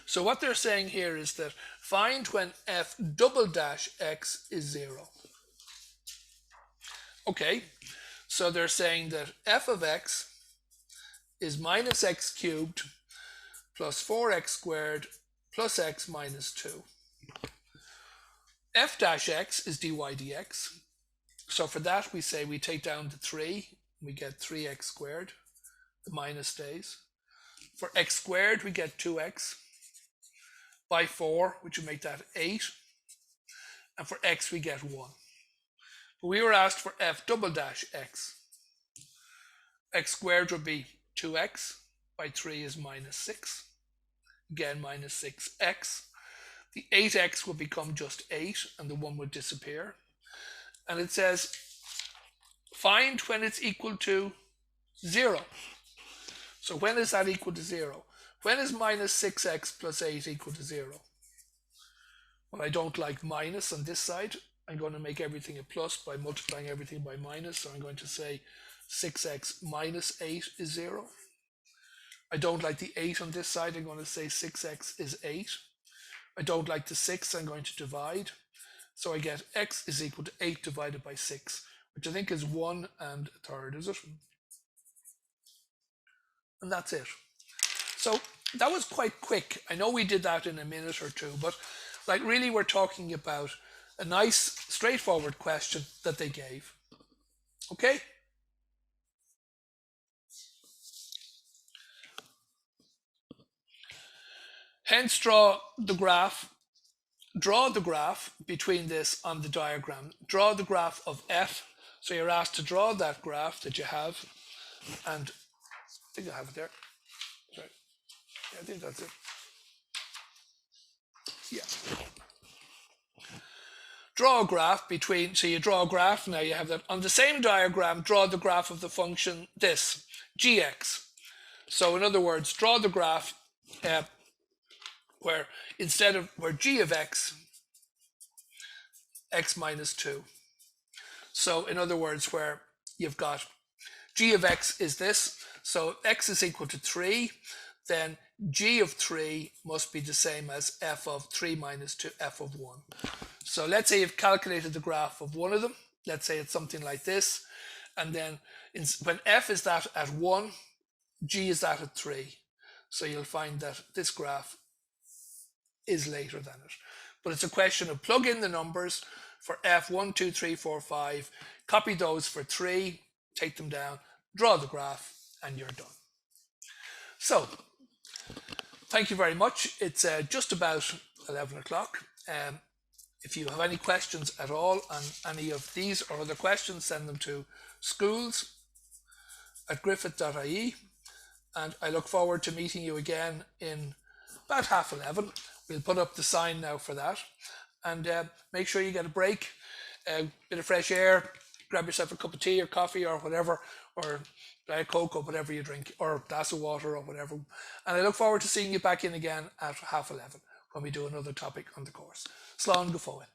So what they're saying here is that find when f double dash x is 0. Okay, so they're saying that f of x is minus x cubed plus 4x squared plus x minus 2. F dash x is dy dx. So for that we say we take down the 3, we get 3x squared, the minus stays. For x squared we get 2x by 4, which would make that 8. And for x we get 1. But we were asked for f double dash x. X squared would be 2x by 3 is minus 6. Again, minus 6x. The 8x would become just 8, and the 1 would disappear. And it says, find when it's equal to 0. So when is that equal to 0? When is minus 6x plus 8 equal to 0? Well, I don't like minus on this side. I'm going to make everything a plus by multiplying everything by minus. So I'm going to say 6x minus 8 is 0. I don't like the 8 on this side. I'm going to say 6x is 8. I don't like the 6. I'm going to divide. So I get x is equal to 8 divided by 6, which I think is 1 1/3, is it? And that's it. So that was quite quick. I know we did that in a minute or two, but like really we're talking about a nice straightforward question that they gave. Okay? Hence draw the graph between this on the diagram. Draw the graph of f. So you're asked to draw that graph that you have, and I think I have it there. Sorry. Yeah, I think that's it. Yeah. Draw a graph between, so you draw a graph, now you have that. On the same diagram, draw the graph of the function, this, gx. So in other words, draw the graph where instead of where g of x minus 2. So in other words, where you've got g of x is this, so x is equal to 3, then g of 3 must be the same as f of 3 minus 2, f of 1. So let's say you've calculated the graph of one of them. Let's say it's something like this. And then when f is that at 1, g is that at 3. So you'll find that this graph is later than it. But it's a question of plug in the numbers for f 1, 2, 3, 4, 5, copy those for 3, take them down, draw the graph, and you're done. So, thank you very much. It's just about 11 o'clock. If you have any questions at all on any of these or other questions, send them to schools@griffith.ie, and I look forward to meeting you again in about 11:30. We'll put up the sign now for that, and make sure you get a break, a bit of fresh air, grab yourself a cup of tea or coffee or whatever, or Diet Coke or whatever you drink, or a glass of water or whatever. And I look forward to seeing you back in again at 11:30 when we do another topic on the course. Slán go fóill.